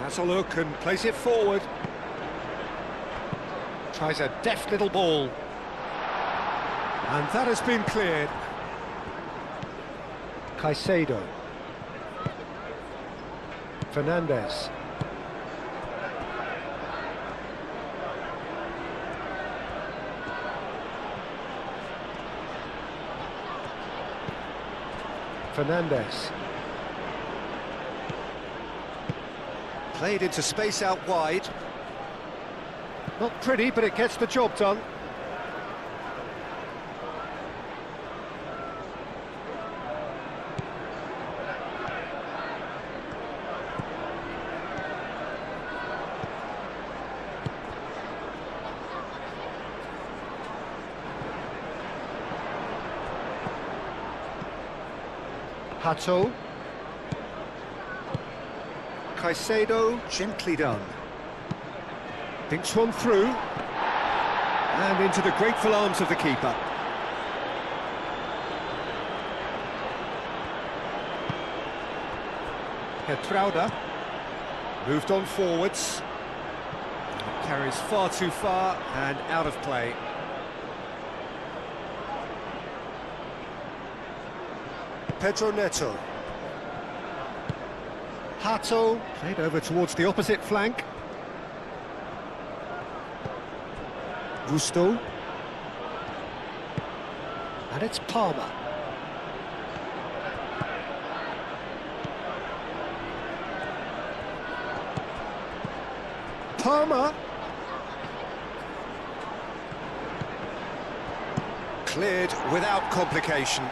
has a look and plays it forward. Tries a deft little ball. And that has been cleared. Caicedo. Fernandes. Fernandes. Played into space out wide. Not pretty, but it gets the job done. Hato. Caicedo, gently done. Thinks one through. And into the grateful arms of the keeper. Getrauda. Moved on forwards. Carries far too far and out of play. Pedro Neto. Hato, played over towards the opposite flank. Gusto. And it's Palmer. Palmer. Cleared without complication.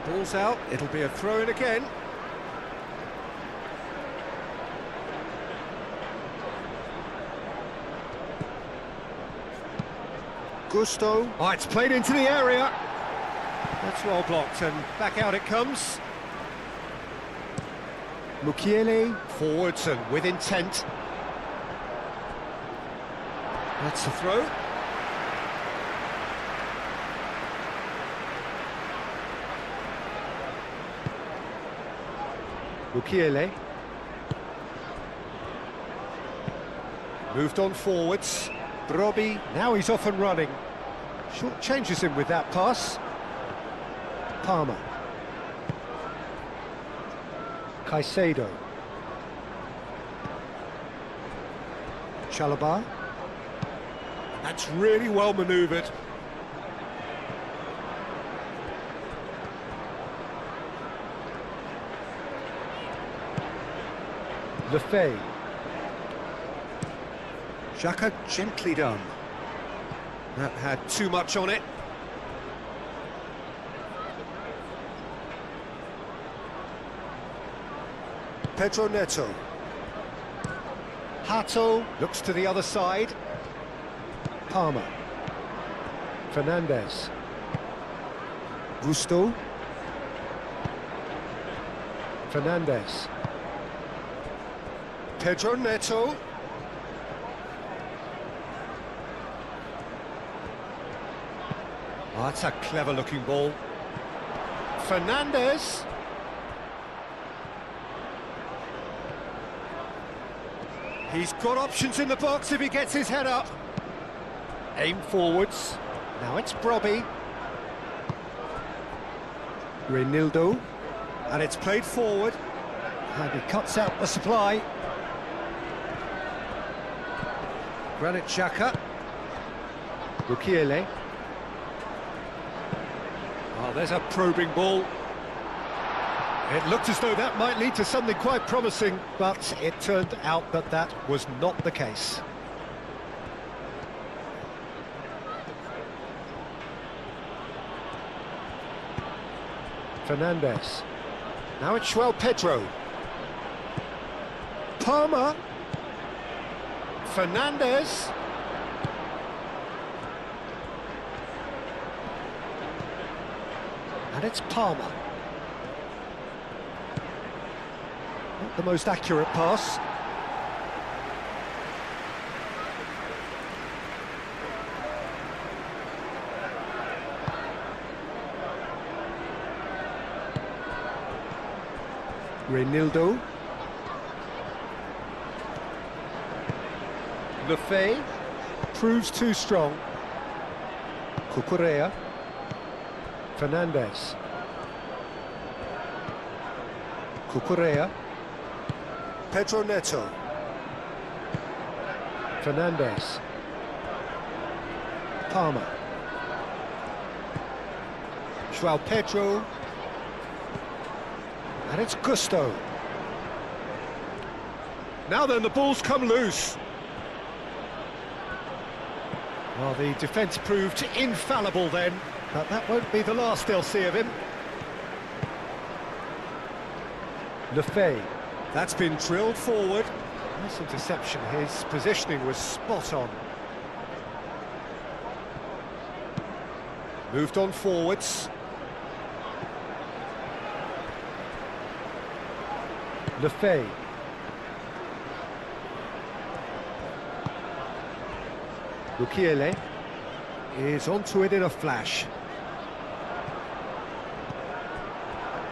Ball's out, it'll be a throw-in again. Gusto. Oh, it's played into the area. That's well blocked, and back out it comes. Mukiele, forwards and with intent. That's the throw. Mukiele. Moved on forwards. Brobbey, now he's off and running. Short changes him with that pass. Palmer. Caicedo. Chalobah. That's really well manoeuvred. Lefebvre. Xhaka gently done. That had too much on it. Pedro Neto. Hato looks to the other side. Palmer. Fernandes. Gusto. Fernandes. Pedro Neto. Oh, that's a clever-looking ball. Fernandes. He's got options in the box if he gets his head up. Aim forwards. Now it's Brobbey. Reinildo. And it's played forward. And he cuts out the supply. Granit Xhaka. Mukiele. Oh, there's a probing ball. It looked as though that might lead to something quite promising, but it turned out that that was not the case. Fernandes. Now it's João Pedro. Palmer. Fernandes. And it's Palmer. Not the most accurate pass. Reinildo. Lefebvre proves too strong. Cucurella. Fernandez. Cucurella.
Pedro Neto.
Fernandez. Palmer. João Pedro. And it's Gusto.
Now then, the ball's come loose.
Well, the defence proved infallible then, but that won't be the last they'll see of him. Lefebvre.
That's been drilled forward.
Nice interception, his positioning was spot on.
Moved on forwards.
Lefebvre. Mukiele is onto it in a flash.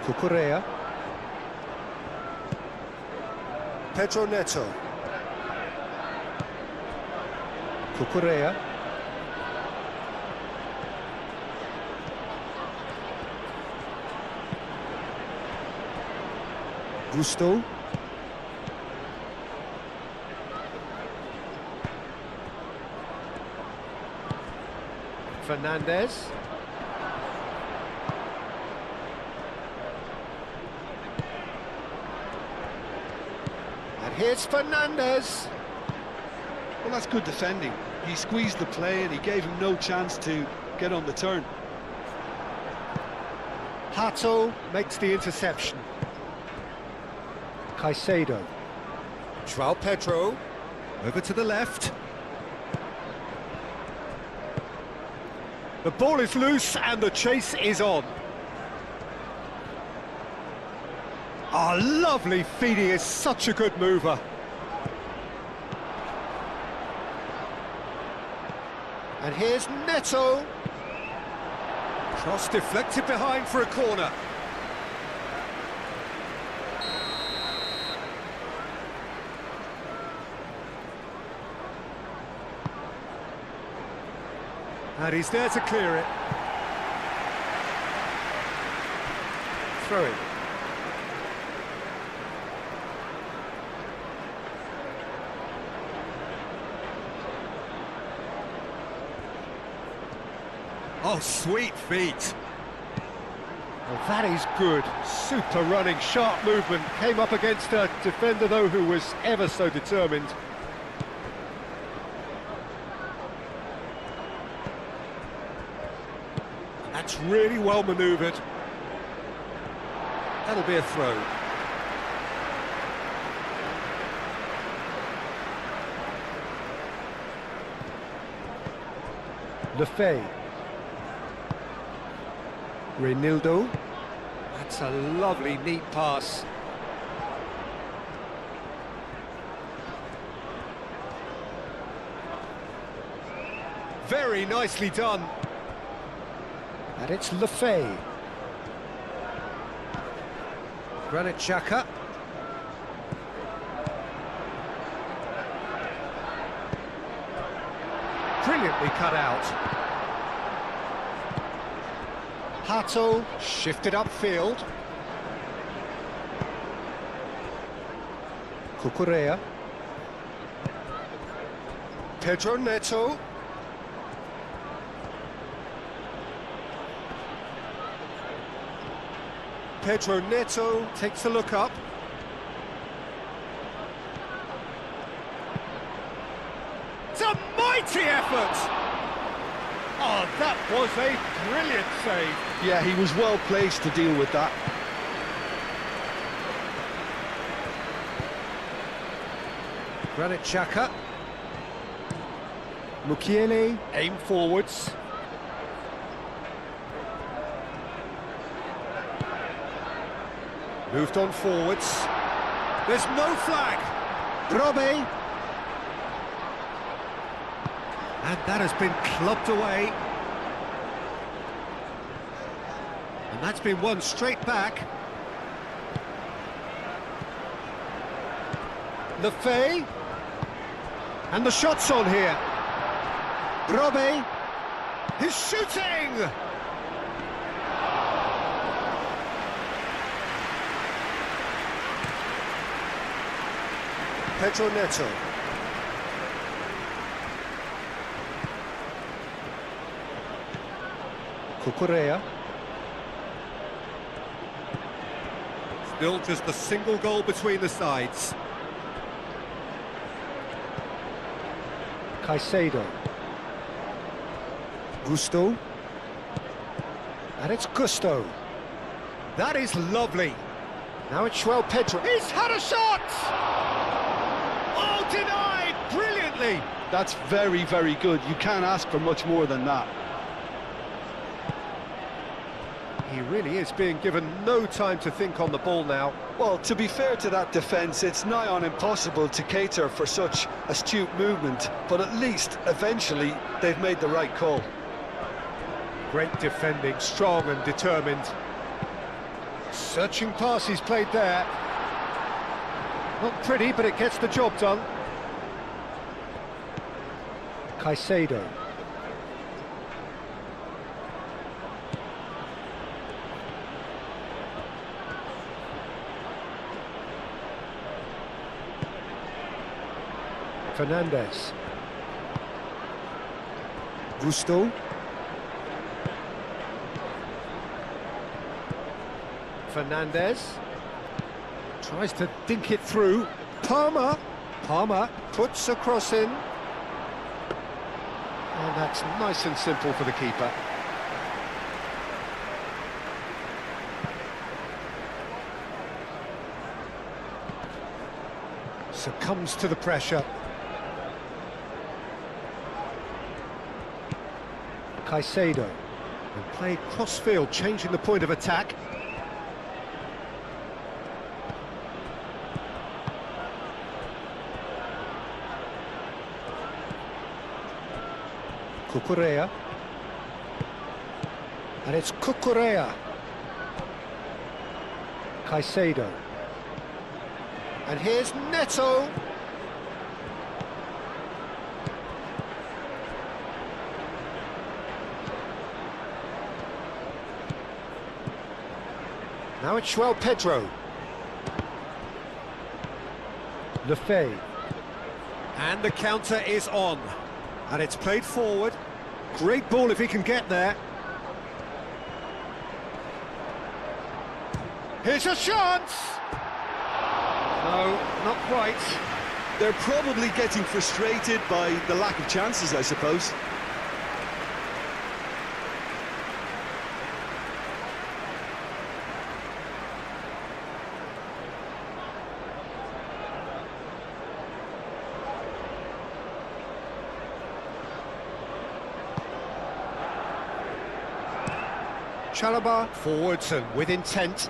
Cucurella.
Pedro Neto.
Cucurella. Gusto. Fernandez. And here's Fernandez.
Well, that's good defending. He squeezed the play and he gave him no chance to get on the turn.
Hato makes the interception. Caicedo.
João Pedro. Over to the left. The ball is loose and the chase is on. Ah, lovely feed. He is such a good mover.
And here's Neto.
Cross deflected behind for a corner. And he's there to clear it. Throw in. Oh, sweet feet.
Well, that is good. Super running, sharp movement. Came up against a defender, though, who was ever so determined.
That's really well manoeuvred. That'll be a throw.
Lefebvre. Reinildo.
That's a lovely, neat pass. Very nicely done.
And it's Lefebvre. Granit Xhaka. Brilliantly cut out. Hato shifted upfield. Cucurella.
Pedro Neto. Pedro Neto takes a look up. It's a mighty effort! Oh, that was a brilliant save.
Yeah, he was well placed to deal with that.
Granit Xhaka. Mukiele.
Aim forwards. Moved on forwards. There's no flag.
Robe.
And that has been clubbed away. And that's been won straight back. Lefay. And the shot's on here. Brobe. He's shooting! Pedro Neto. Cucurella. Still just a single goal between the sides. Caicedo. Gusto. And it's Gusto. That is lovely. Now it's João Pedro. He's had a shot! Oh, denied! Brilliantly!
That's very, very good. You can't ask for much more than that.
He really is being given no time to think on the ball now.
Well, to be fair to that defence, it's nigh on impossible to cater for such astute movement, but at least, eventually, they've made the right call.
Great defending, strong and determined. Searching pass he's played there. Not pretty, but it gets the job done. Caicedo. Fernandez. Gusto. Fernandez. Tries to dink it through. Palmer. Palmer puts a cross in. And that's nice and simple for the keeper. Succumbs to the pressure. Caicedo. And played cross-field, changing the point of attack. Cucurella. And it's Cucurella. Caicedo. And here's Neto. Now it's João Pedro. Lefay. And the counter is on. And it's played forward. Great ball if he can get there. Here's a chance! No, not quite.
They're probably getting frustrated by the lack of chances, I suppose.
Chalobah forwards and with intent.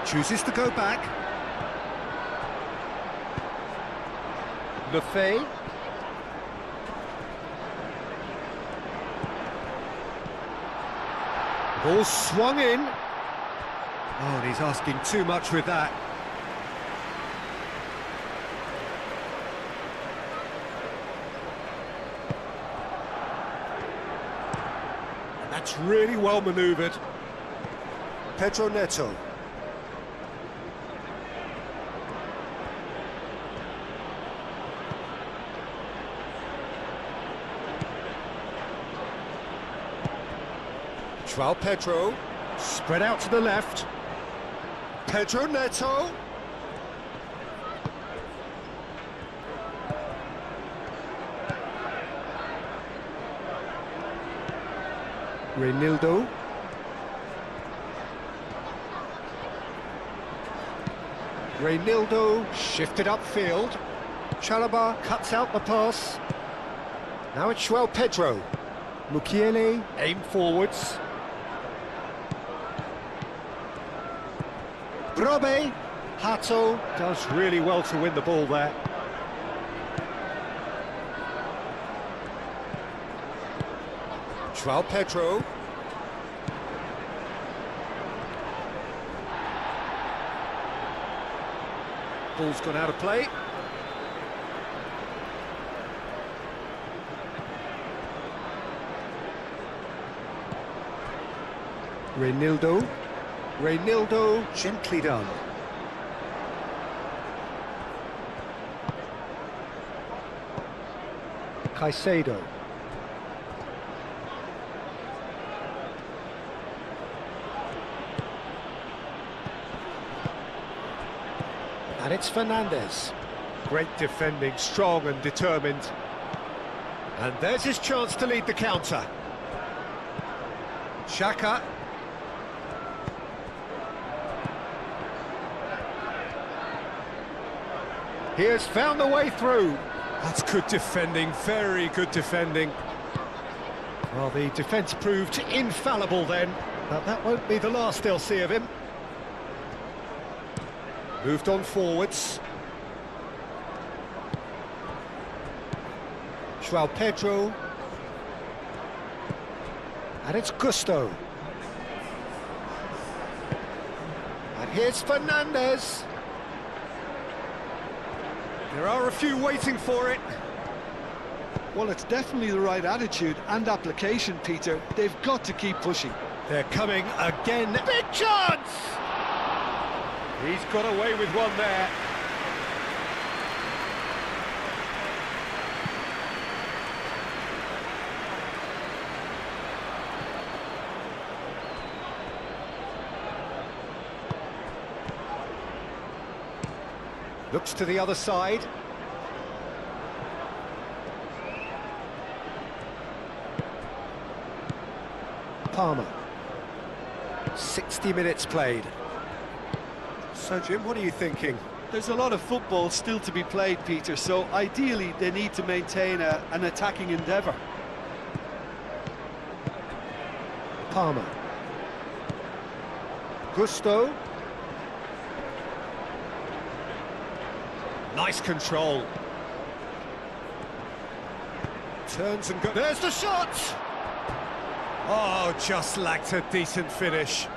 Chooses to go back. Lefay. Ball swung in. Oh, and he's asking too much with that. And that's really well manoeuvred. Pedro Neto. João Pedro, spread out to the left. Pedro Neto. Reinildo. Reinildo shifted upfield. Chalobah cuts out the pass. Now it's João Pedro. Mukiele aim forwards. Brobe. Hato does really well to win the ball there. João Pedro. Ball's gone out of play. Reinildo. Reinildo, gently done. Caicedo. And it's Fernandes. Great defending, strong and determined. And there's his chance to lead the counter. Xhaka. He has found the way through. That's good defending, very good defending. Well, the defence proved infallible then, but that won't be the last they'll see of him. Moved on forwards. João Pedro. And it's Gusto. And here's Fernandes. There are a few waiting for it.
Well, it's definitely the right attitude and application, Peter. They've got to keep pushing.
They're coming again. Big chance! He's got away with one there. Looks to the other side. Palmer. 60 minutes played. So, Jim, what are you thinking?
There's a lot of football still to be played, Peter, so ideally they need to maintain an attacking endeavour.
Palmer. Gusto. Nice control. Turns and goes. There's the shot! Oh, just lacked a decent finish.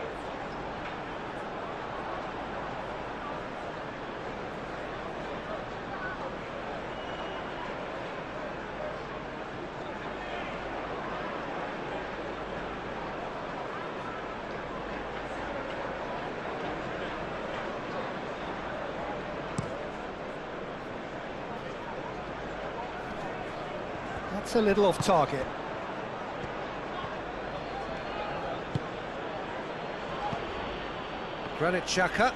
That's a little off target. Granit Xhaka.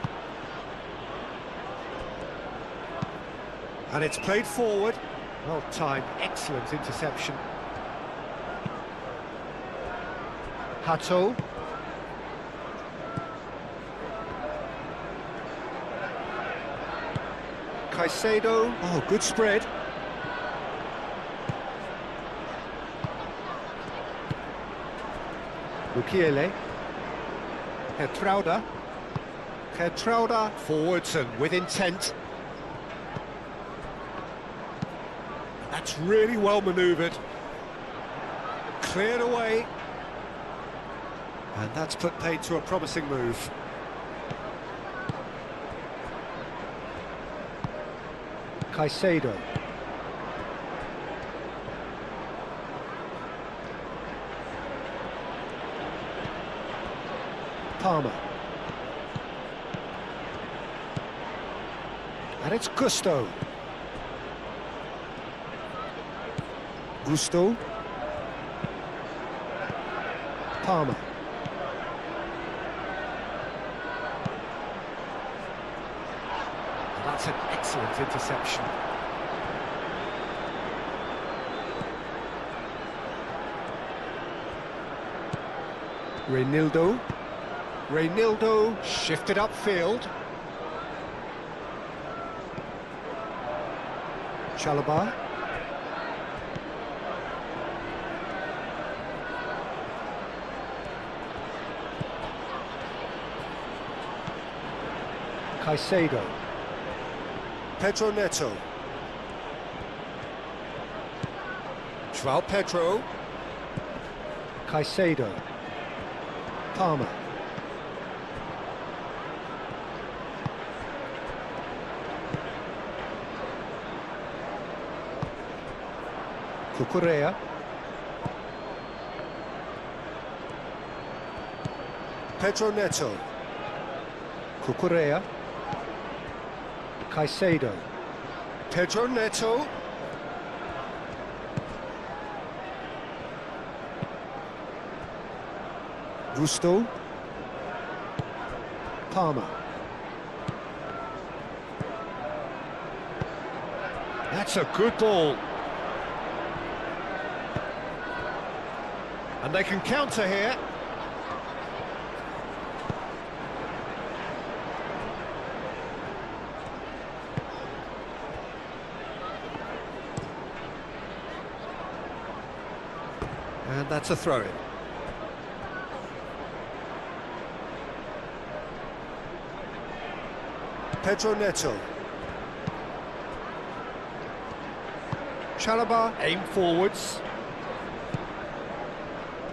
And it's played forward. Well timed, excellent interception. Hato. Caicedo. Oh, good spread. Mukiele. Geertruida. Geertruida forwards and with intent. That's really well manoeuvred. Cleared away. And that's put paid to a promising move. Caicedo. Palmer. And it's Gusto. Gusto. Palmer. And that's an excellent interception. Reinildo. Reinildo shifted upfield. Chalobah. Caicedo. Pedro Neto. João Pedro.
Caicedo. Palmer. Cucurella.
Pedro Neto.
Cucurella. Caicedo.
Pedro Neto.
Gusto. Palmer.
That's a good ball. And they can counter here. And that's a throw-in. Pedro Neto. Chalobah, aim forwards.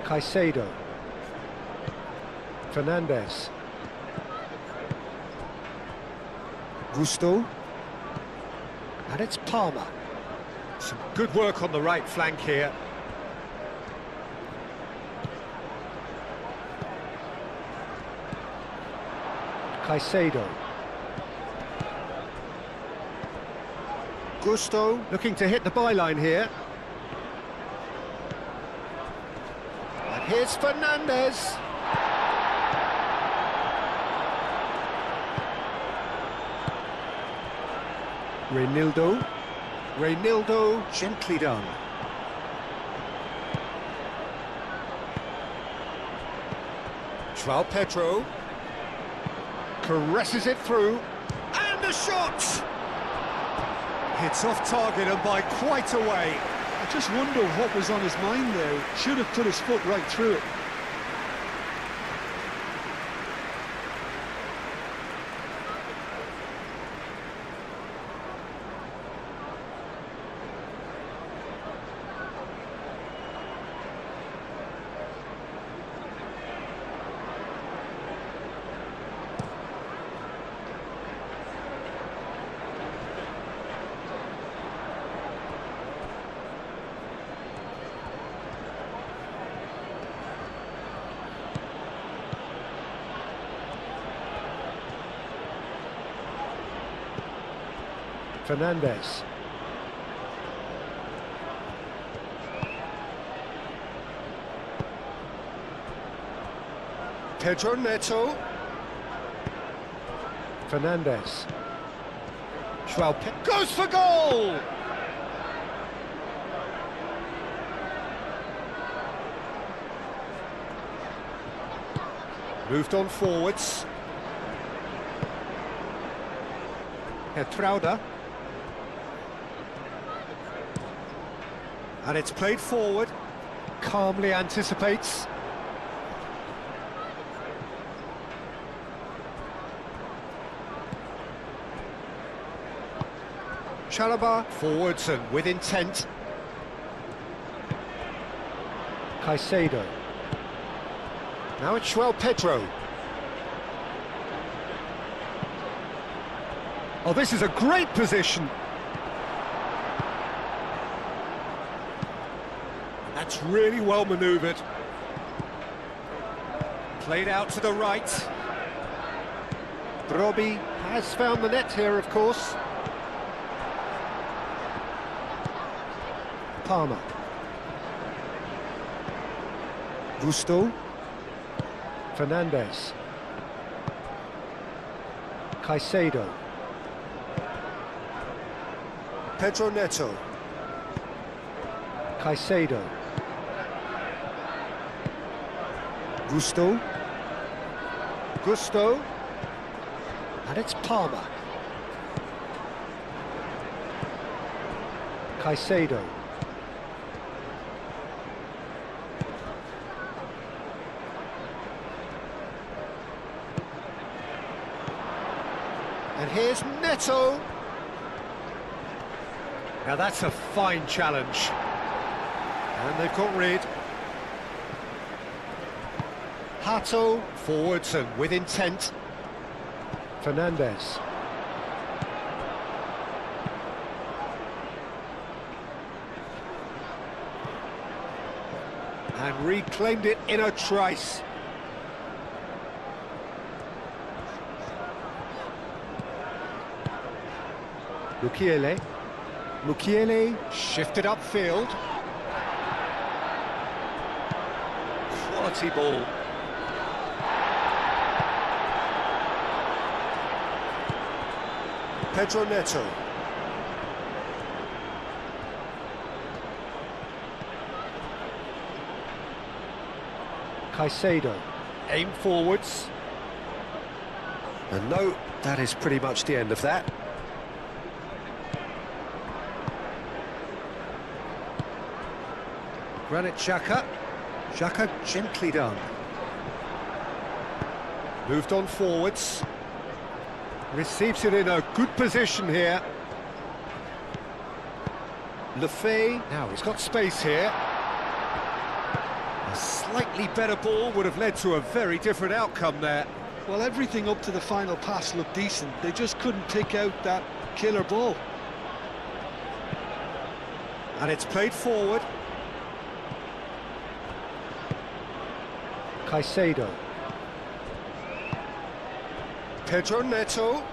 Caicedo. Fernandez. Gusto. And it's Palmer.
Some good work on the right flank here.
Caicedo.
Gusto looking to hit the byline here. And here's Fernandez.
Reinildo.
Reinildo, gently done. João Pedro caresses it through, and a shot! Hits off target and by quite a way.
I just wonder what was on his mind there. Should have put his foot right through it.
Fernandez.
Pedro Neto.
Fernandez.
João Pedro goes for goal! Moved on forwards. Hertrauda. And it's played forward. Calmly anticipates. Chalobah forwards and with intent.
Caicedo.
Now it's João Pedro. Oh, this is a great position. That's really well manoeuvred. Played out to the right. Brobbey has found the net here, of course.
Palmer. Gusto. Fernandez. Caicedo.
Pedro Neto.
Caicedo. Gusto.
Gusto.
And it's Palmer. Caicedo.
And here's Neto. Now that's a fine challenge. And they've got rid. Pato, forwards and with intent. Fernandez. And reclaimed it in a trice. Mukiele. Mukiele shifted upfield. Quality ball. Pedro Neto. Caicedo. Aim forwards. And no, that is pretty much the end of that. Granit Xhaka. Xhaka gently done. Moved on forwards. Receives it in a good position here. Lefebvre. Now he's got space here. A slightly better ball would have led to a very different outcome there.
Well, everything up to the final pass looked decent. They just couldn't pick out that killer ball.
And it's played forward. Caicedo. Pedro Neto.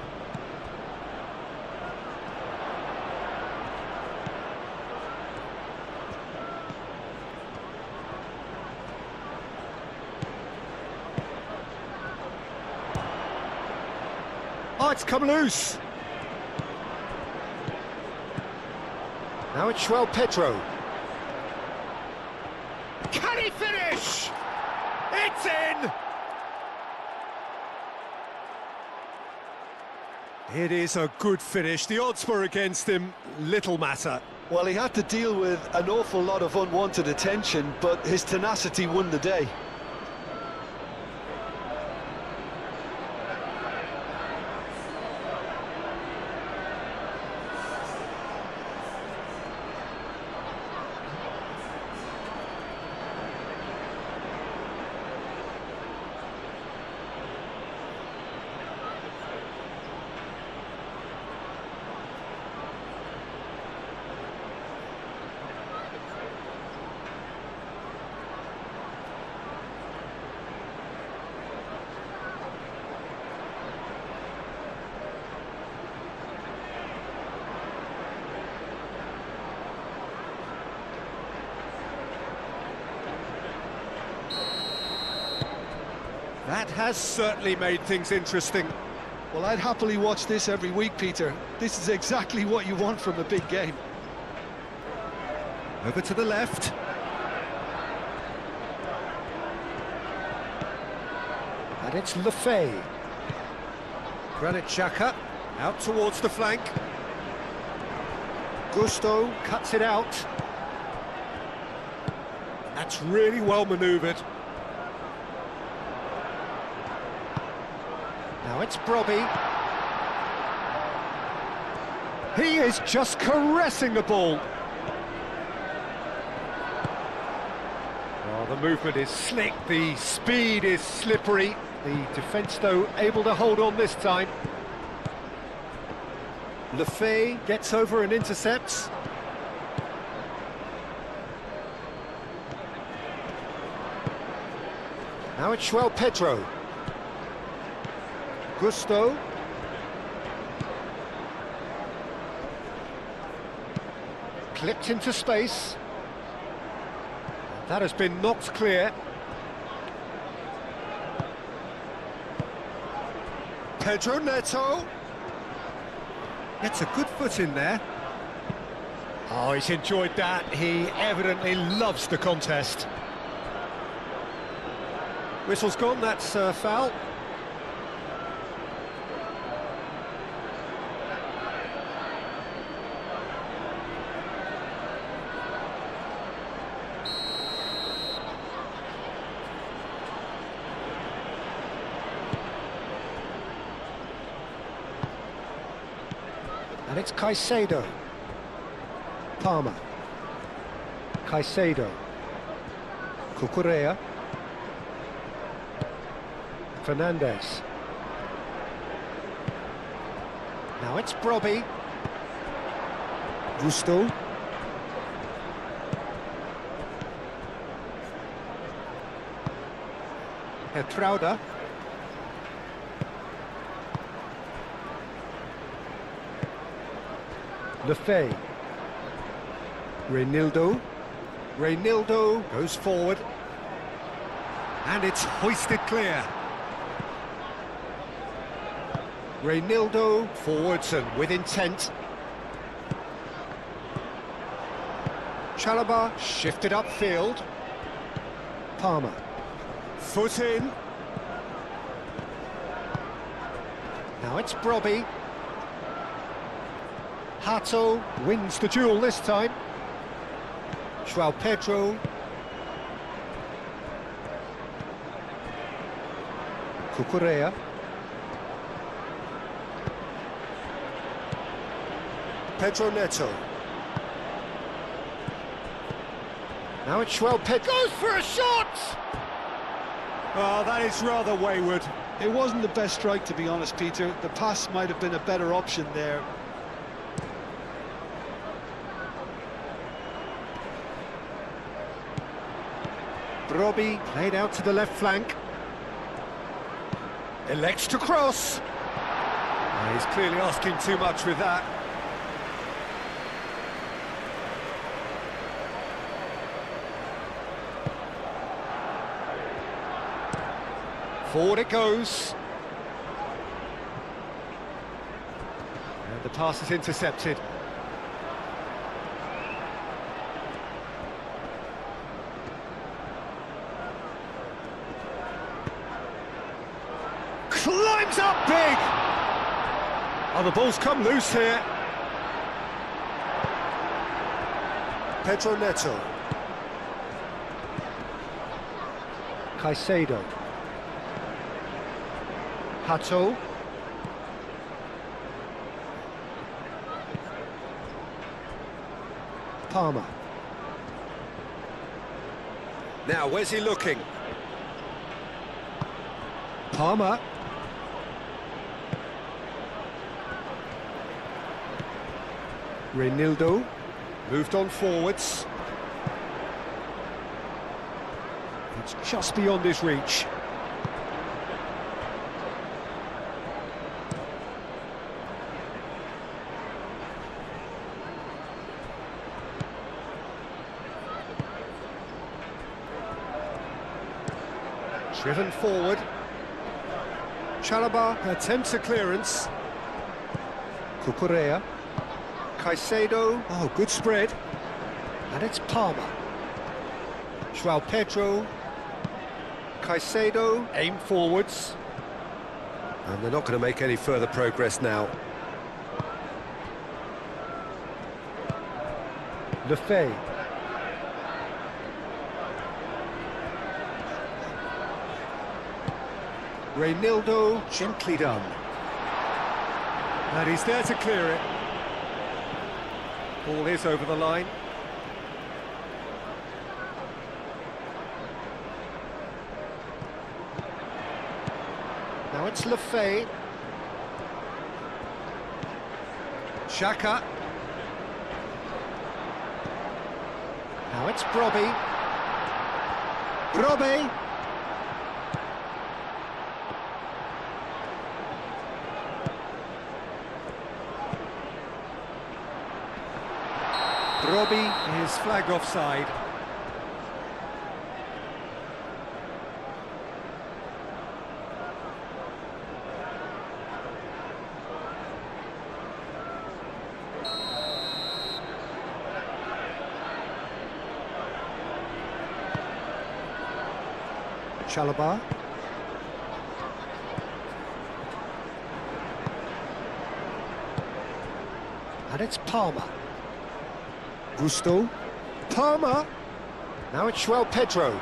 Oh, it's come loose. Now it's João Pedro. Can he finish? It's in! It is a good finish. The odds were against him, little matter.
Well, he had to deal with an awful lot of unwanted attention, but his tenacity won the day.
That has certainly made things interesting.
Well, I'd happily watch this every week, Peter. This is exactly what you want from a big game.
Over to the left. And it's Lefebvre. Granit Xhaka out towards the flank. Gusto cuts it out. That's really well manoeuvred. Now it's Brobby. He is just caressing the ball. Oh, the movement is slick, the speed is slippery. The defence, though, able to hold on this time. Lefebvre gets over and intercepts. Now it's João Pedro. Gusto. Clipped into space. That has been knocked clear. Pedro Neto. Gets a good foot in there. Oh, he's enjoyed that. He evidently loves the contest. Whistle's gone, that's a foul. And it's Caicedo. Palmer. Caicedo. Cucurella.
Fernandez. Now it's Brobby. Gusto. Hertrauda. Lefebvre. Reinildo. Reinildo goes forward. And it's hoisted clear. Reinildo forwards and with intent. Chalobah shifted upfield. Palmer. Foot in. Now it's Brobby. Hato wins the duel this time. João Pedro. Cucurella. Pedro Neto. Now it's João Pedro. Goes for a shot! Oh, that is rather wayward.
It wasn't the best strike, to be honest, Peter. The pass might have been a better option there.
Brobby played out to the left flank. Elects to cross. He's clearly asking too much with that. Forward it goes. And the pass is intercepted. Climbs up big! Oh, the ball's come loose here.
Pedro Neto.
Caicedo. Hato. Palmer.
Now, where's he looking?
Palmer. Reinildo. Moved on forwards. It's just beyond his reach. Driven forward. Chalobah attempts a clearance. Cucurella. Caicedo. Oh, good spread. And it's Palmer. João Pedro. Caicedo. Aim forwards.
And they're not going to make any further progress now.
Lefebvre. Reinildo, gently done. And he's there to clear it. Ball is over the line. Now it's Lefebvre. Xhaka. Now it's Brobby. Brobby. Brobby is flagged offside. Chalobah. And it's Palmer. Gusto. Palmer. Now it's João Pedro.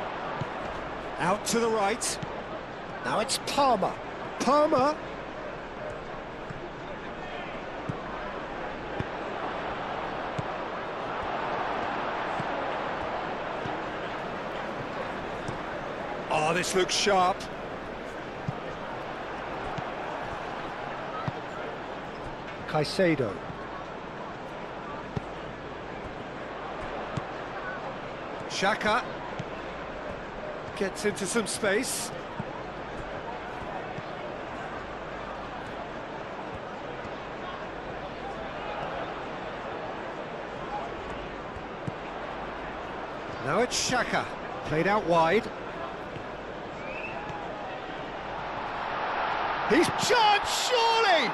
Out to the right. Now it's Palmer. Palmer. Oh, this looks sharp. Caicedo. Xhaka gets into some space. Now it's Xhaka, played out wide. He's charged, surely!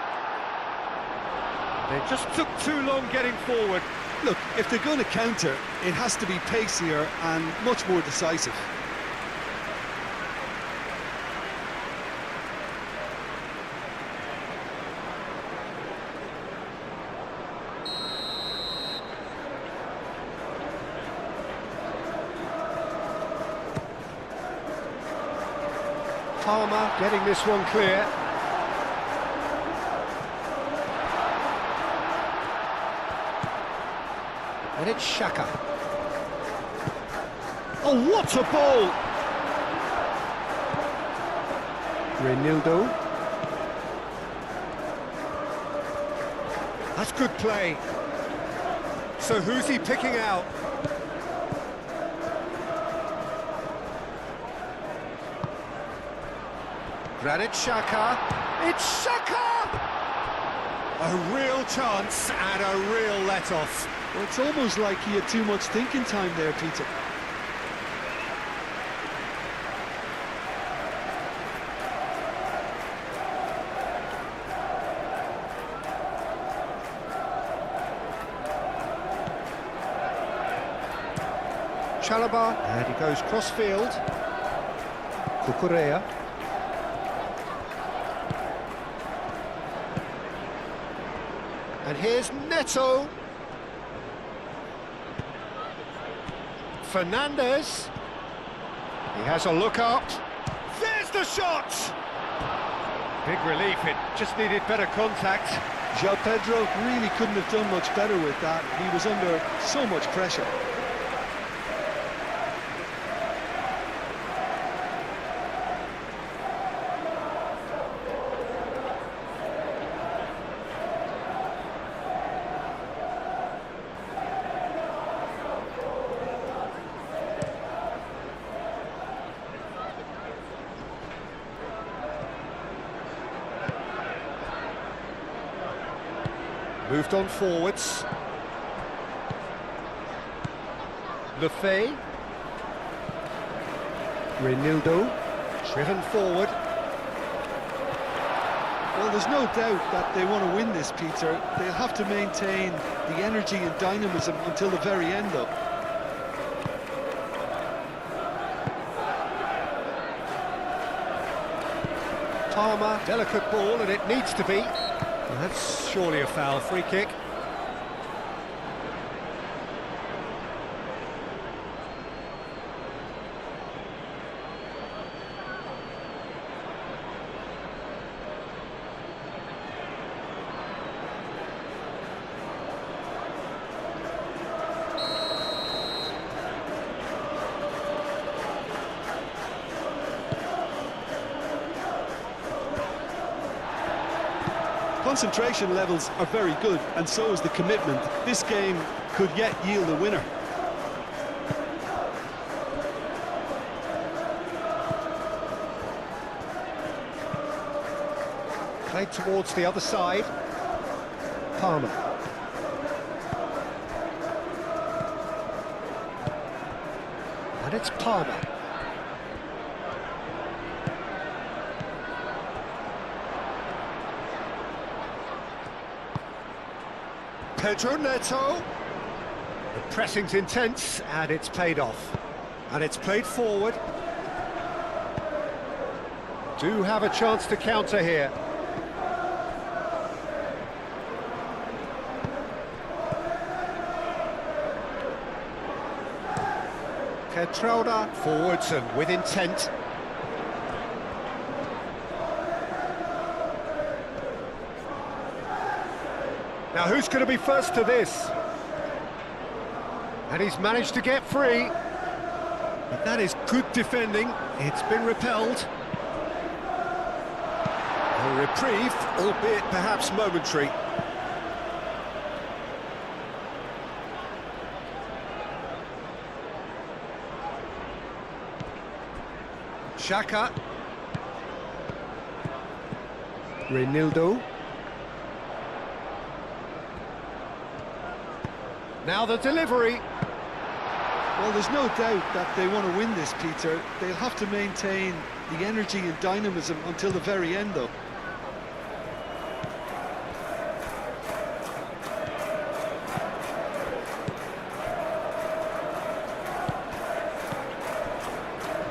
They just took too long getting forward.
Look, if they're going to counter, it has to be pacier and much more decisive.
Palmer getting this one clear. And it's Xhaka. Oh, what a ball! Reinildo. That's good play. So who's he picking out? Granit Xhaka. It's Xhaka! A real chance and a real let-off.
Well, it's almost like he had too much thinking time there, Peter.
Chalobah, and he goes cross-field. Cucurella. And here's Neto. Fernandez. He has a look up. There's the shot! Big relief, it just needed better contact.
João Pedro really couldn't have done much better with that. He was under so much pressure.
Moved on forwards. Lefebvre. Reinildo. Driven forward.
Well, there's no doubt that they want to win this, Peter. They'll have to maintain the energy and dynamism until the very end, though.
Palmer, delicate ball, and it needs to be. And that's surely a foul. Free kick.
Concentration levels are very good, and so is the commitment. This game could yet yield a winner.
Played towards the other side. Palmer. And it's Palmer. Pedro Neto. The pressing's intense, and it's paid off. And it's played forward. Do have a chance to counter here. Petrauda forwards and with intent. Now who's going to be first to this? And he's managed to get free. But that is good defending. It's been repelled. A reprieve, albeit perhaps momentary.
Xhaka. Reinildo. Now the delivery.
Well, there's no doubt that they want to win this, Peter. They'll have to maintain the energy and dynamism until the very end, though.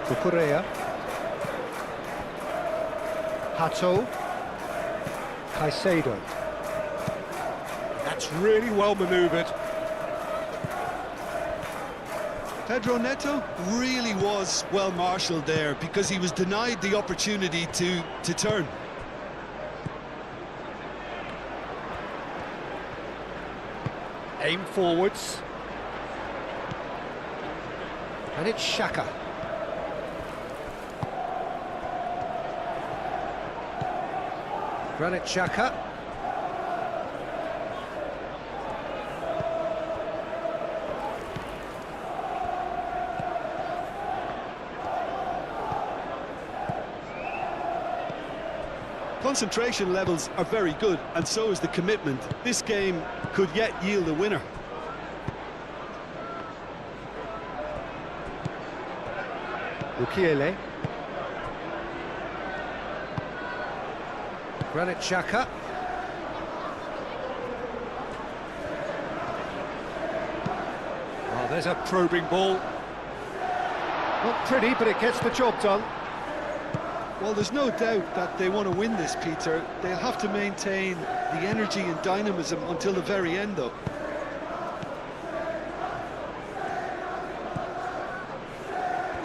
Cucurella. Hato. Caicedo.
That's really well manoeuvred.
Pedro Neto
Really was well marshalled there because he was denied the opportunity to turn.
Aim forwards. And it's Xhaka. Granit Xhaka.
concentration levels are very good, and so is the commitment. This game could yet yield a winner.
Mukiele.
Granit Xhaka. Oh, there's a probing ball. Not pretty, but it gets the job done.
Well, there's no doubt that they want to win this, Peter. They'll have to maintain the energy and dynamism until the very end, though.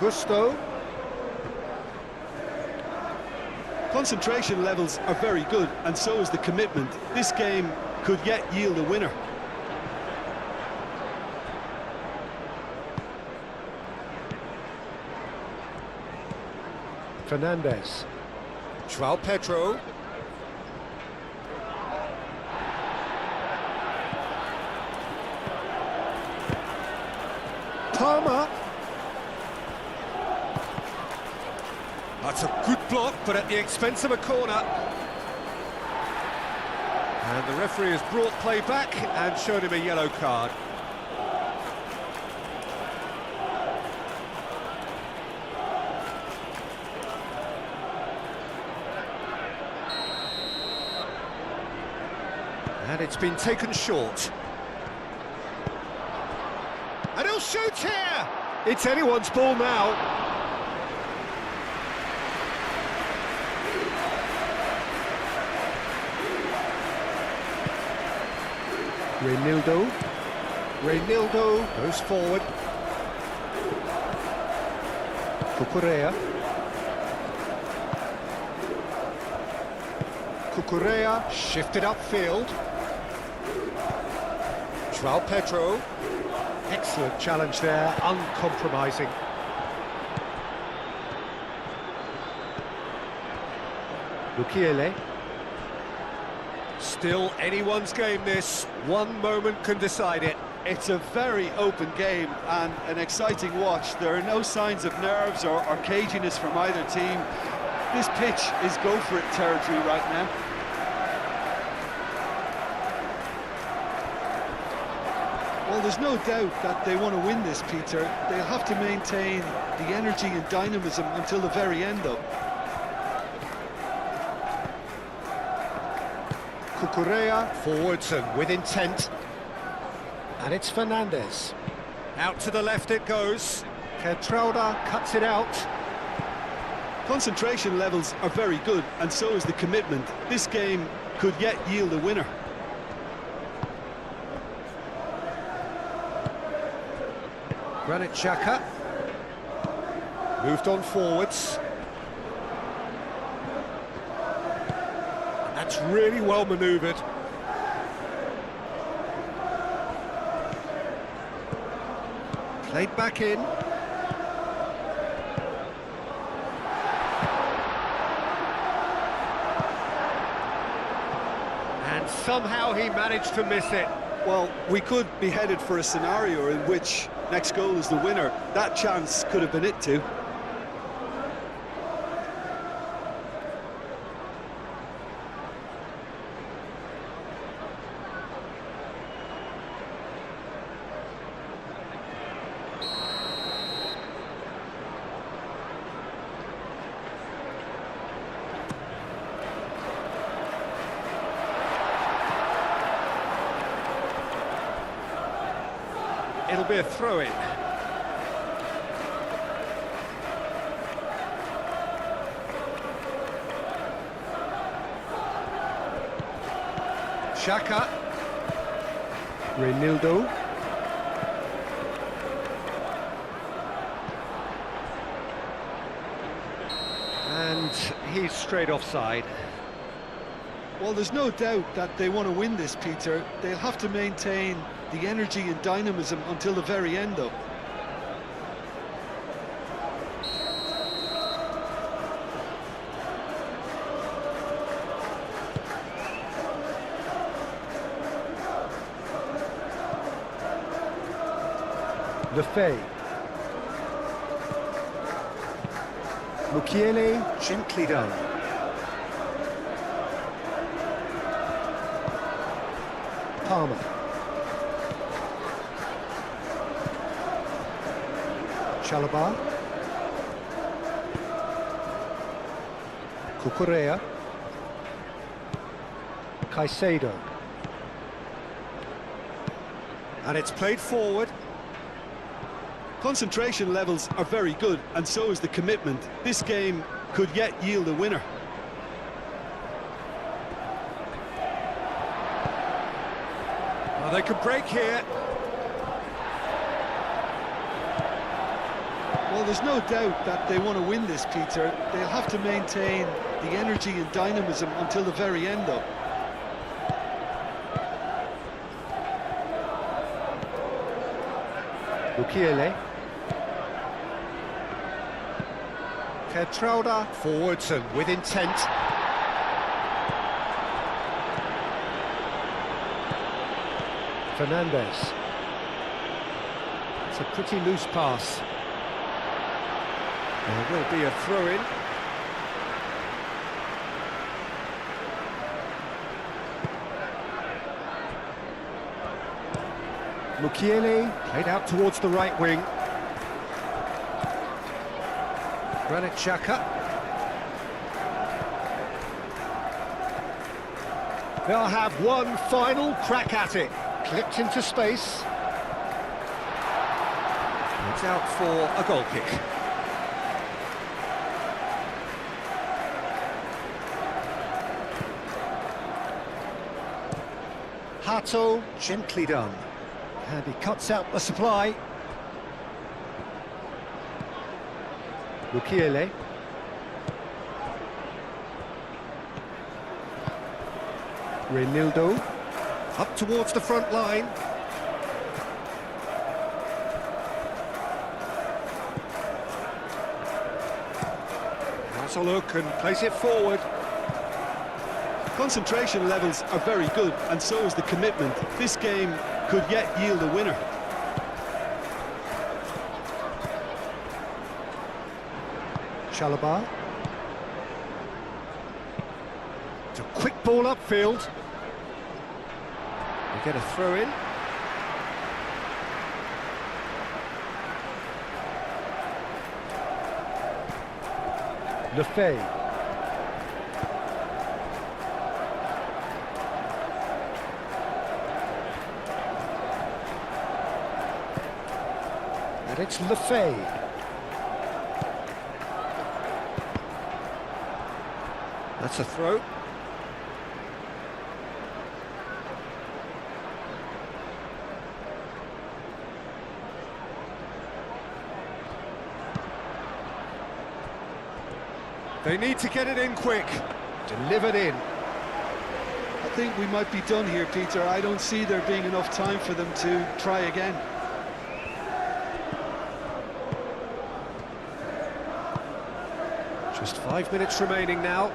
Gusto.
Concentration levels are very good, and so is the commitment. This game could yet yield a winner.
Fernandes.
João Pedro. Palmer. That's a good block, but at the expense of a corner. And the referee has brought play back and showed him a yellow card. And it's been taken short. And he'll shoot here! It's anyone's ball now.
Reinildo.
Reinildo goes forward.
Cucurella.
Cucurella shifted upfield. João Pedro.
Excellent challenge there, uncompromising. Mukiele.
Still anyone's game this. One moment can decide it.
It's a very open game and an exciting watch. There are no signs of nerves or caginess from either team. This pitch is go-for-it territory right now. Well, there's no doubt that they want to win this, Peter. They'll have to maintain the energy and dynamism until the very end, though.
Cucurella forwards and with intent. And it's Fernandes. Out to the left it goes. Kertrauda cuts it out.
Concentration levels are very good, and so is the commitment. This game could yet yield a winner.
Granit Xhaka moved on forwards. And that's really well manoeuvred. Played back in. And somehow he managed to miss it.
Well, we could be headed for a scenario in which next goal is the winner. That chance could have been it too.
it'll be a throw-in. Xhaka. Reinildo. And he's straight offside.
Well, there's no doubt that they want to win this, Peter. They'll have to maintain the energy and dynamism until the very end, though.
Lefebvre. Mukiele, gently done. Palmer. Chalobah. Cucurella. Caicedo.
And it's played forward.
Concentration levels are very good, and so is the commitment. This game could yet yield a winner.
Well, they could break here.
Well, there's no doubt that they want to win this, Peter. They'll have to maintain the energy and dynamism until the very end, though.
Mukiele.
Kertrauda forwards and with intent.
Fernandez.
It's a pretty loose pass. There will be a throw-in.
Mukiele.
Played out towards the right wing. Granit Xhaka. They'll have one final crack at it. Clipped into space. It's out for a goal kick. Hato, gently done. And he cuts out the supply.
Mukiele. Reinildo.
Up towards the front line. Has a look and plays it forward.
Concentration levels are very good, and so is the commitment. This game could yet yield a winner.
Chalobah.
It's a quick ball upfield. We get a throw in.
Lefebvre.
And it's Lefebvre. That's a throw. They need to get it in quick. Delivered in.
I think we might be done here, Peter. I don't see there being enough time for them to try again.
Just 5 minutes remaining now.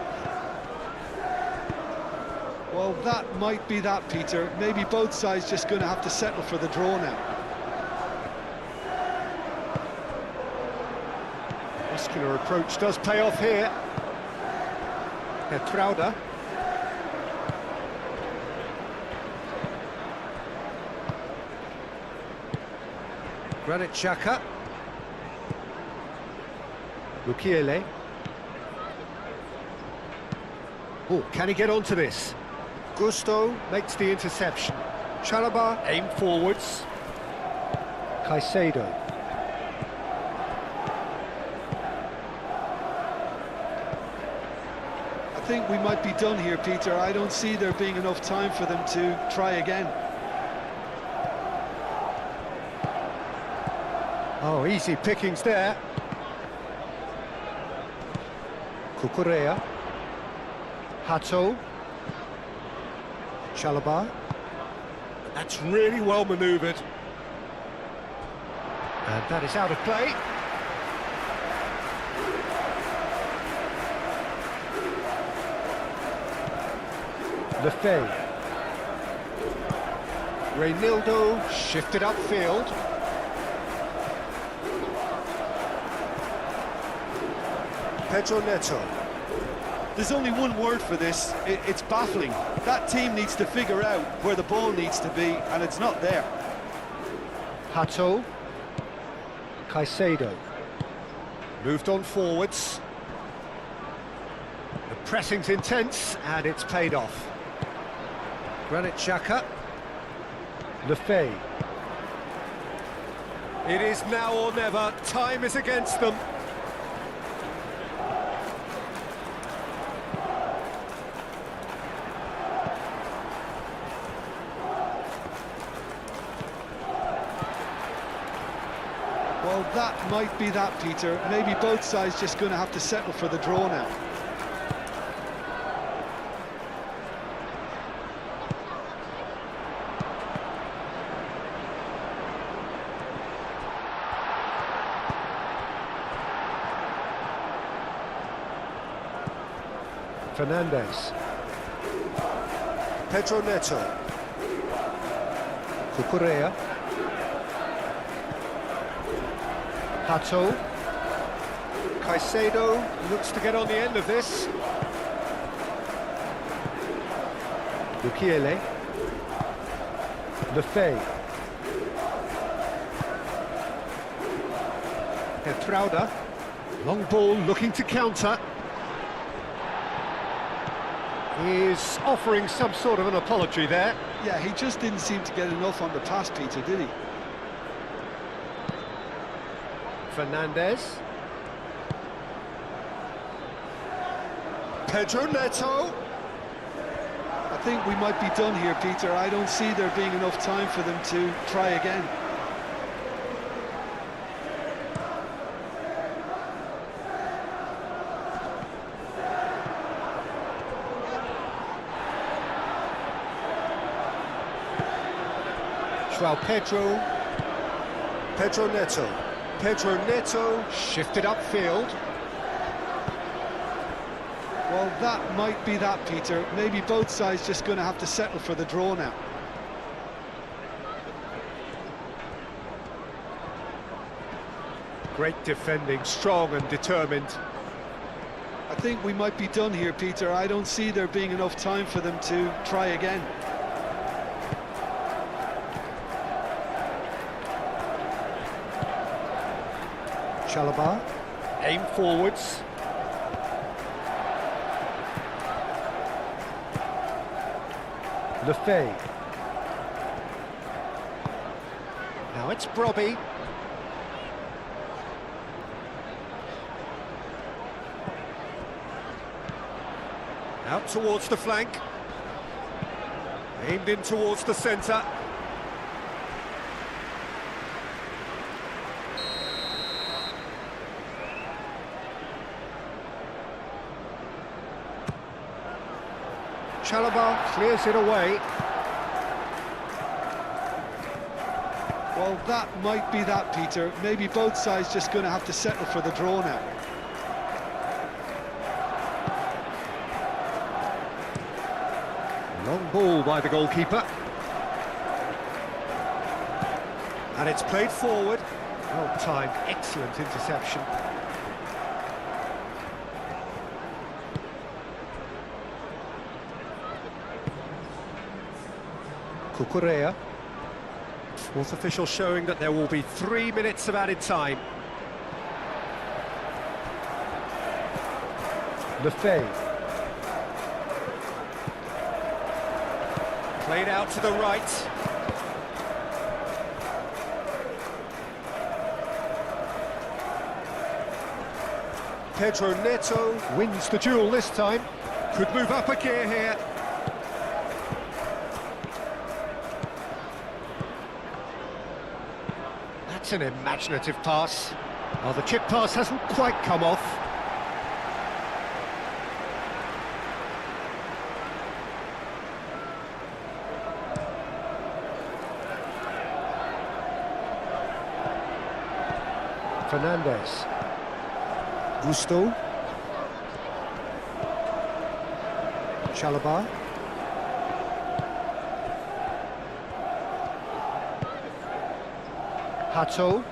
Well, that might be that, Peter. Maybe both sides just going to have to settle for the draw now.
Muscular approach does pay off here. Kertrauda. Granit Xhaka.
Mukiele.
Oh, can he get onto this? Gusto makes the interception. Chalobah aim forwards.
Caicedo.
I think we might be done here, Peter. I don't see there being enough time for them to try again.
Oh, easy pickings there. Cucurella. Hato. Chalobah.
That's really well manoeuvred.
And that is out of play. Lefebvre. Reinildo shifted upfield.
Pedro Neto.
There's only one word for this, it's baffling. That team needs to figure out where the ball needs to be, and it's not there.
Hato. Caicedo.
Moved on forwards. The pressing's intense, and it's paid off. Granit Xhaka.
Lefebvre.
It is now or never. Time is against them.
Well, that might be that, Peter. Maybe both sides just going to have to settle for the draw now.
Fernandes.
Pedro Neto.
Cucurella. Hato.
Caicedo looks to get on the end of this.
Mukiele. Lefebvre. Petrauda.
Long ball looking to counter. He's offering some sort of an apology there.
Yeah, he just didn't seem to get enough on the pass, Peter, did he?
Fernandes.
Pedro Neto.
I think we might be done here, Peter. I don't see there being enough time for them to try again.
Joao Pedro. Pedro Neto. Pedro Neto shifted upfield.
Well, that might be that, Peter. Maybe both sides just going to have to settle for the draw now.
Great defending, strong and determined.
I think we might be done here, Peter. I don't see there being enough time for them to try again.
Chalobah.
Aim forwards.
Lefebvre.
Now it's Brobby. Out towards the flank. Aimed in towards the centre. Chalobah clears it away.
Well, that might be that, Peter. Maybe both sides just going to have to settle for the draw now.
Long ball by the goalkeeper. And it's played forward. Well timed, excellent interception.
Cucurella.
Fourth official showing that there will be 3 minutes of added time.
Lefebvre.
Played out to the right. Pedro Neto wins the duel this time. Could move up a gear here. That's an imaginative pass. Oh, the chip pass hasn't quite come off. Fernandez. Gusto. Chalobah. Hato.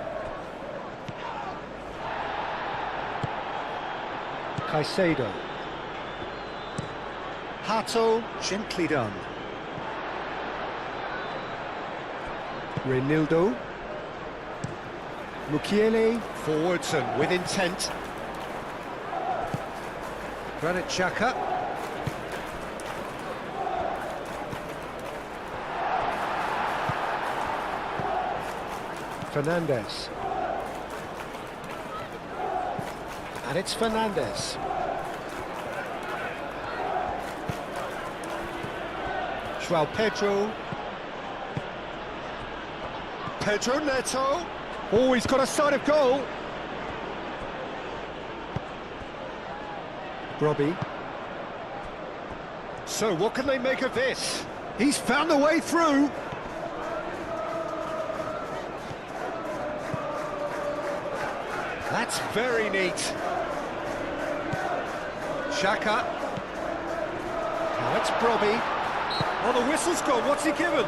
Caicedo. Hato, gently done. Reinildo. Mukiele, forwards and with intent. Granit Xhaka. Fernandez. And it's Fernandez. João Pedro. Pedro Neto. Oh, he's got a sight of goal. Robbie. So, what can they make of this? He's found a way through. That's very neat. Xhaka. Now it's Robbie. Oh, the whistle's gone. What's he given?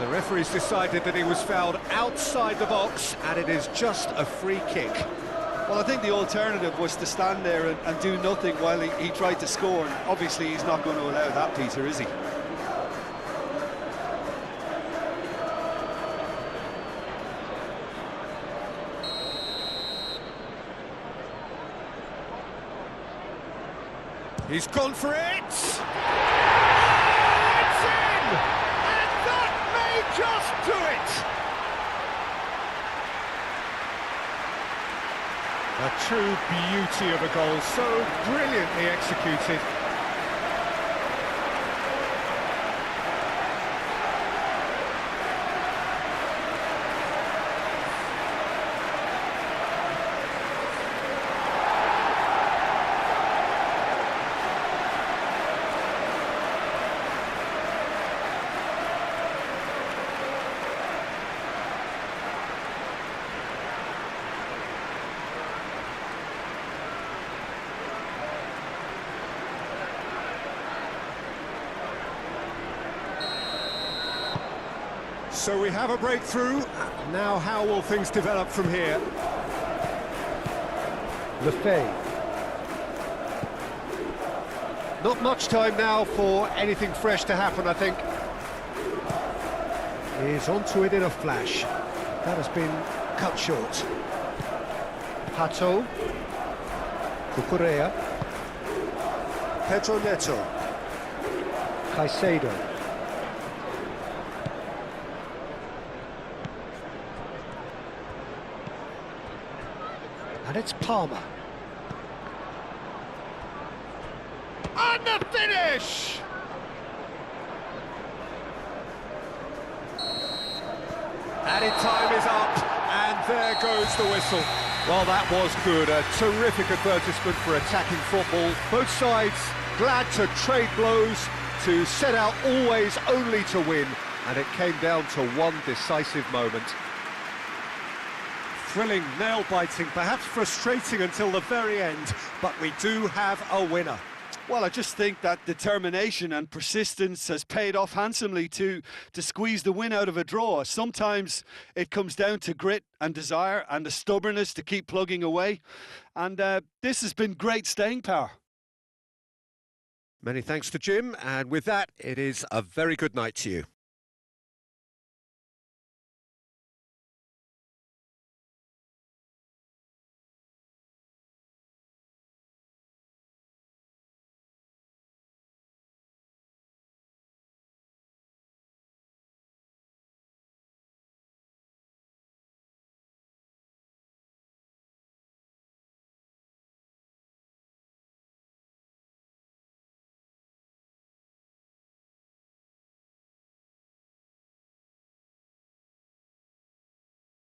The referee's decided that he was fouled outside the box, and it is just a free kick.
Well, I think the alternative was to stand there and do nothing while he tried to score, and obviously he's not going to allow that, Peter, is he?
He's gone for it! Just do it! A true beauty of a goal, so brilliantly executed. So we have a breakthrough. Now how will things develop from here? Lefebvre. Not much time now for anything fresh to happen, I think. He's onto it in a flash. That has been cut short. Hato. Cucurella. Pedro Neto. Caicedo. And it's Palmer. And the finish! Added time is up, and there goes the whistle. Well, that was good. A terrific advertisement for attacking football. Both sides glad to trade blows, to set out always only to win, and it came down to one decisive moment. Thrilling, nail-biting, perhaps frustrating until the very end, but we do have a winner.
Well, I just think that determination and persistence has paid off handsomely to squeeze the win out of a draw. Sometimes it comes down to grit and desire and the stubbornness to keep plugging away. And this has been great staying power.
Many thanks to Jim, and with that, it is a very good night to you.